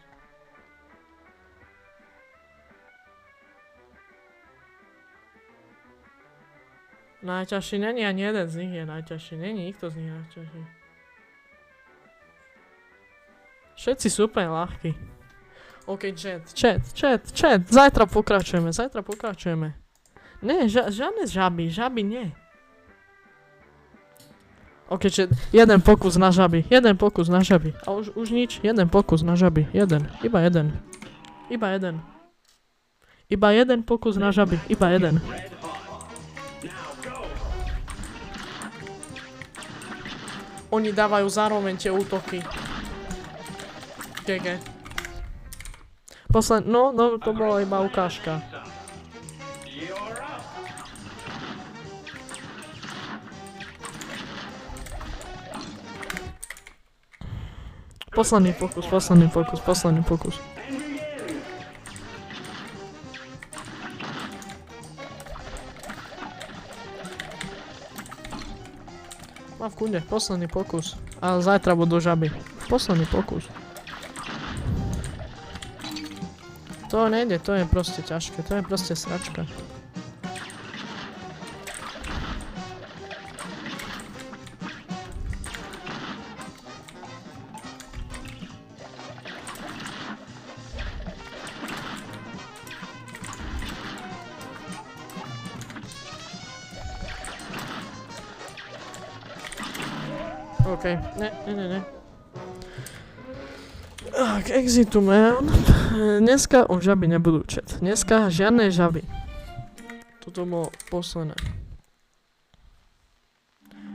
Najťažší není, ani jeden z nich je najťažší. Není nikto z nich najťažší. Všetci sú úplne ľahkí. OK, chat. Zajtra pokračujeme. Ne, žiadne žaby, nie. OK, chat, jeden pokus na žaby. A už nič, jeden pokus na žaby. Iba jeden pokus na žaby, iba jeden. Oni dávajú zároveň tie útoky. GG. No, to bola iba ukážka. Posledný pokus. v kunde, posledný pokus. A zajtra budú žaby. Posledný pokus. To nejde, to je proste ťažké, to je proste sračka. OK, ne. K exitu, man. Dneska už žaby nebudú, chat. Dneska žiadne žaby. Toto bolo posledné.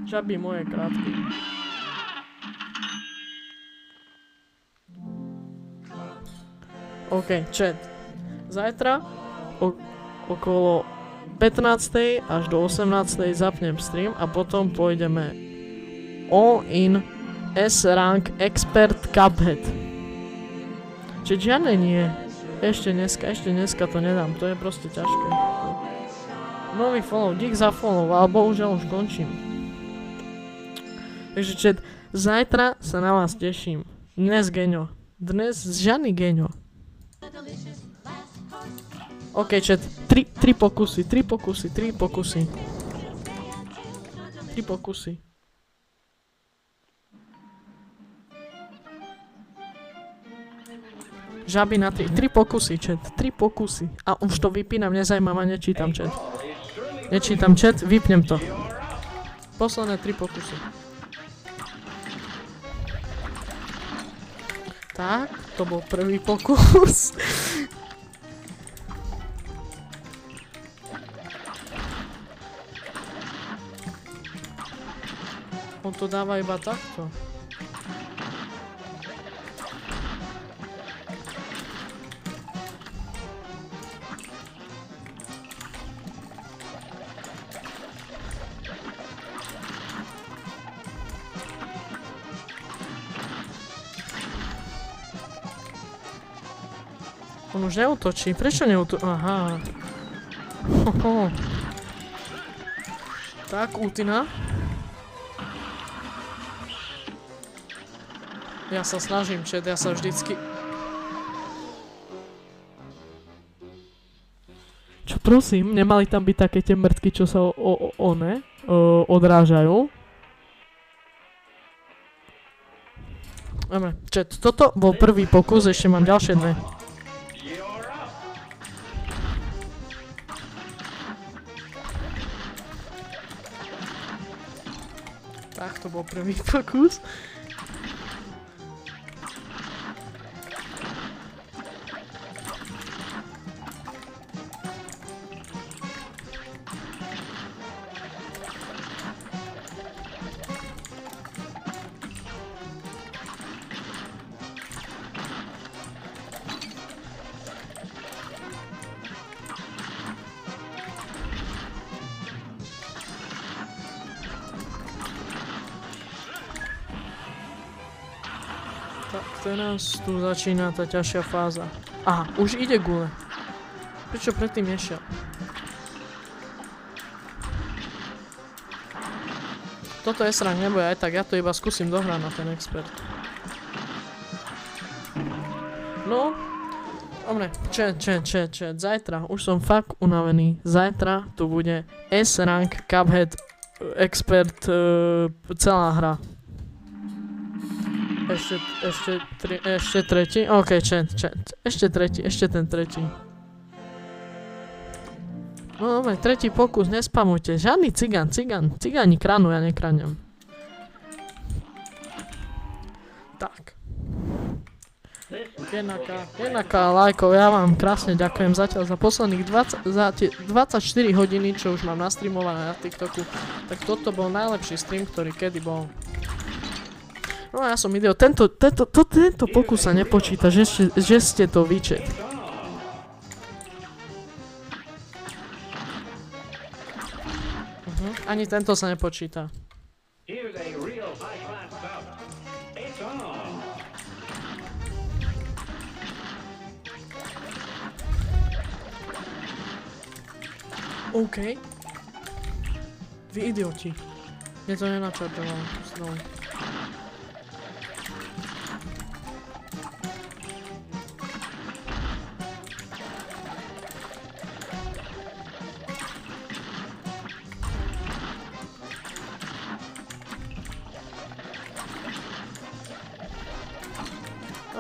Žaby moje krátky. OK, chat. Zajtra okolo 15. až do 18. zapnem stream a potom pôjdeme all-in S-rank expert Cuphead. Čiže žiadne nie. Ešte dneska to nedám, to je proste ťažké. Nový follow, dík za follow, ale bohužiaľ už končím. Takže chat, zajtra sa na vás teším. Dnes Geňo. Dnes žiadny Geňo. OK chat, 3 pokusy. Žaby na 3 pokusy, chat. 3 pokusy. A už to vypínam, nezajíma ma, nečítam chat. Vypnem to. Posledné 3 pokusy. Tak, to bol prvý pokus. On to dáva iba takto. On už neutočí. Prečo neutočí? Aha. Tak, ultina. Ja sa snažím, chat, ja sa vždycky... Čo prosím, nemali tam byť také tie mŕtky, čo sa odrážajú? Dobre, chat, toto bol prvý pokus, ešte mám ďalšie dve. Tak, to bol prvý pokus. Tak teraz tu začína tá ťažšia fáza. Aha, už ide gule. Prečo predtým nešiel? Toto S-rank nebude aj tak, ja to iba skúsim dohrať na ten expert. No, dobre, chat, zajtra, už som fakt unavený. Zajtra tu bude S-rank Cuphead expert celá hra. Ešte tretí? OK, chat. Ešte ten tretí. No dobre, tretí pokus, nespamujte. Žiadny cigáni kranú, ja nekráňam. Tak. 1K lajkov, ja vám krásne ďakujem zatiaľ za posledných 24 hodiny, čo už mám nastreamované na TikToku. Tak toto bol najlepší stream, ktorý kedy bol. No ja som idiot, tento pokus sa nepočíta, že ste to vyčet. Ani tento sa nepočíta. OK. Vy idioti. Je to nenačaržoval znovu.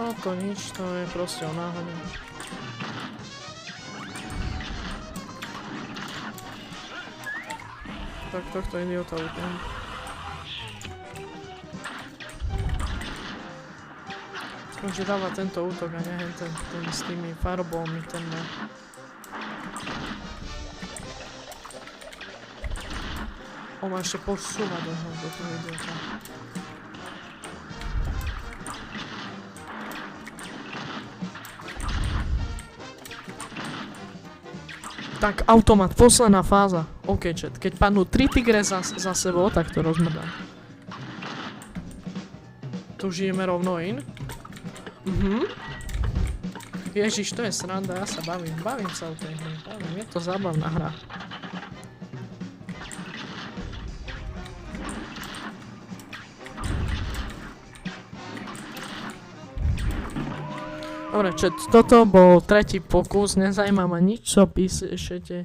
No to nič, to je proste o náhode. Tak tohto idiota utnem. Skončí dávať tento útok a nie ten s tými fireballmi, ten ne. On ma ešte posúva do toho idiota. Tak, automat, posledná fáza. OK, chat, keď padnú 3 tigre za sebou, tak to rozmrdám. Tu žijeme rovno in. Ježiš, to je sranda, ja sa bavím. Bavím sa o tej hry. Je to zábavná hra. Dobre, chat, toto bol tretí pokus, nezajíma ma nič, čo píšete.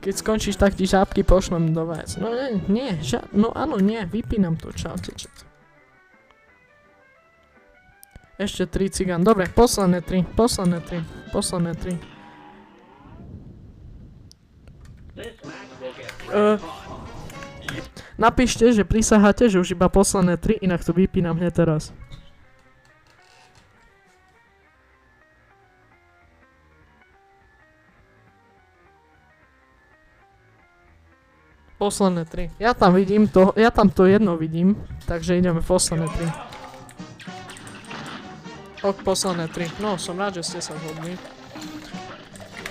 Keď skončíš, tak ti žábky pošlem do vás. No nie, no áno, nie, vypínam to, čaute, chat. Ešte 3 cigán, dobre, posledné 3. Napíšte, že prisaháte, že už iba posledné 3, inak to vypínam hneď teraz. Posledné 3. Ja tam vidím to, ja tam to jedno vidím, takže ideme posledné 3. Ok, posledné 3. No, som rád, že ste sa zhodli.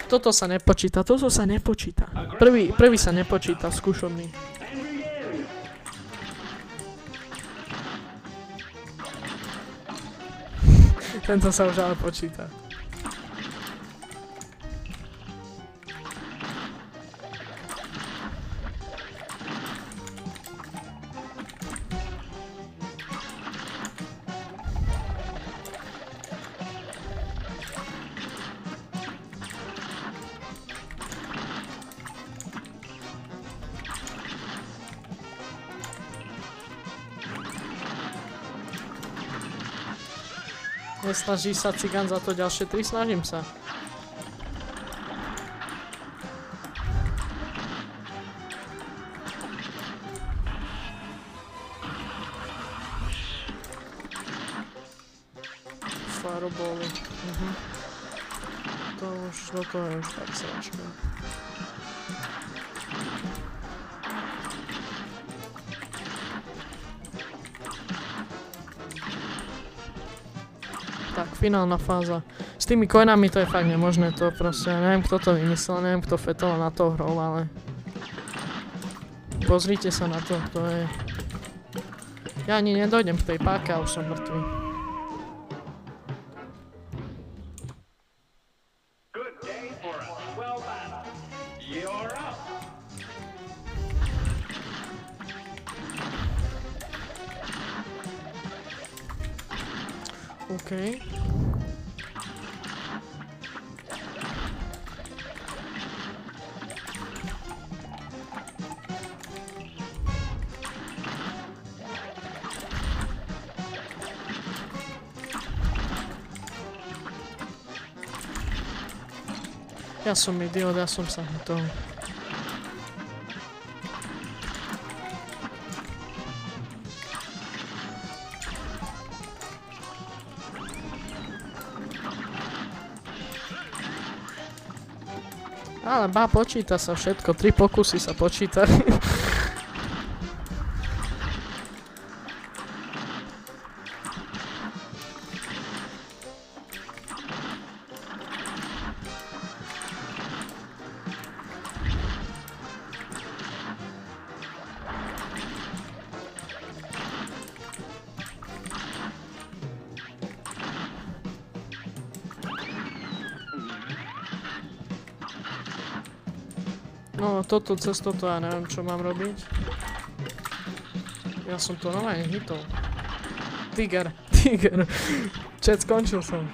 Toto sa nepočíta. Prvý sa nepočíta, skúšobný. Tento sa už ale počíta. Nesnaží sa cigán za to ďalšie 3, snažím sa. Firebally. To už, toto je už tak sračka. Tak, finálna fáza. S tými coinami to je fakt nemožné, to proste, neviem kto to vymyslel, neviem kto fetoval na to hrou, ale... Pozrite sa na to, to je... Ja ani nedojdem k tej páke a už som mŕtvý. Good day for a swell battle. You're up. OK. Ja som idiot, ja som sa to... Ale počíta sa všetko, 3 pokusy sa počíta. No, cez toto ja neviem, čo mám robiť. Ja som to normálne hitol. Tiger. Chat, skončil som.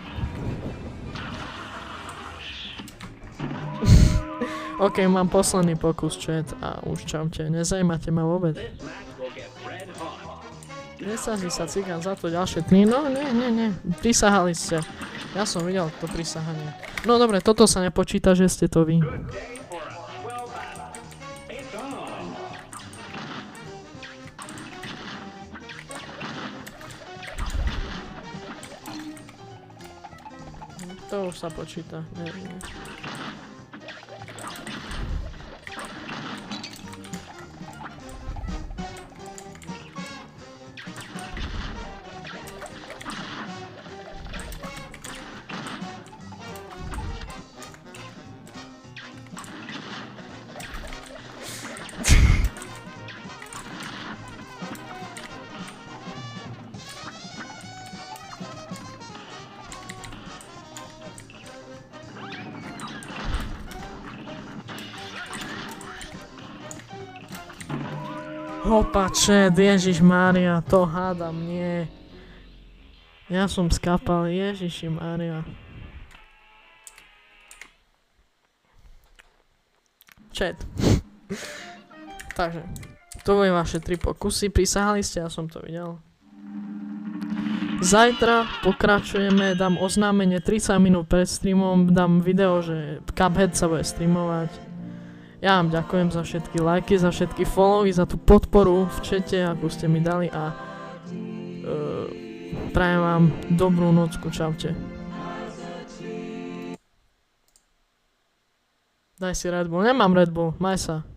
OK, mám posledný pokus, chat, a už čaute, nezajímate ma vôbec. This match will get red hot. Nesaží sa cigán za to ďalšie 3, no nie, prisahali ste. Ja som videl to prisahanie. No dobre, toto sa nepočíta, že ste to vy. Good day for a swell battle. It's on. To už sa počíta, nie. Hopa, chat, Ježišmária, to hádam, nie. Ja som skapal, Ježišimária. Chat. Takže, to boli vaše 3 pokusy, prisahali ste, ja som to videl. Zajtra pokračujeme, dám oznámenie 30 minút pred streamom, dám video, že Cuphead sa bude streamovať. Ja vám ďakujem za všetky lajky, za všetky followy, za tú podporu v čete, akú ste mi dali, a prajem vám dobrú nocku, čaute. Daj si Red Bull, nemám Red Bull, maj sa.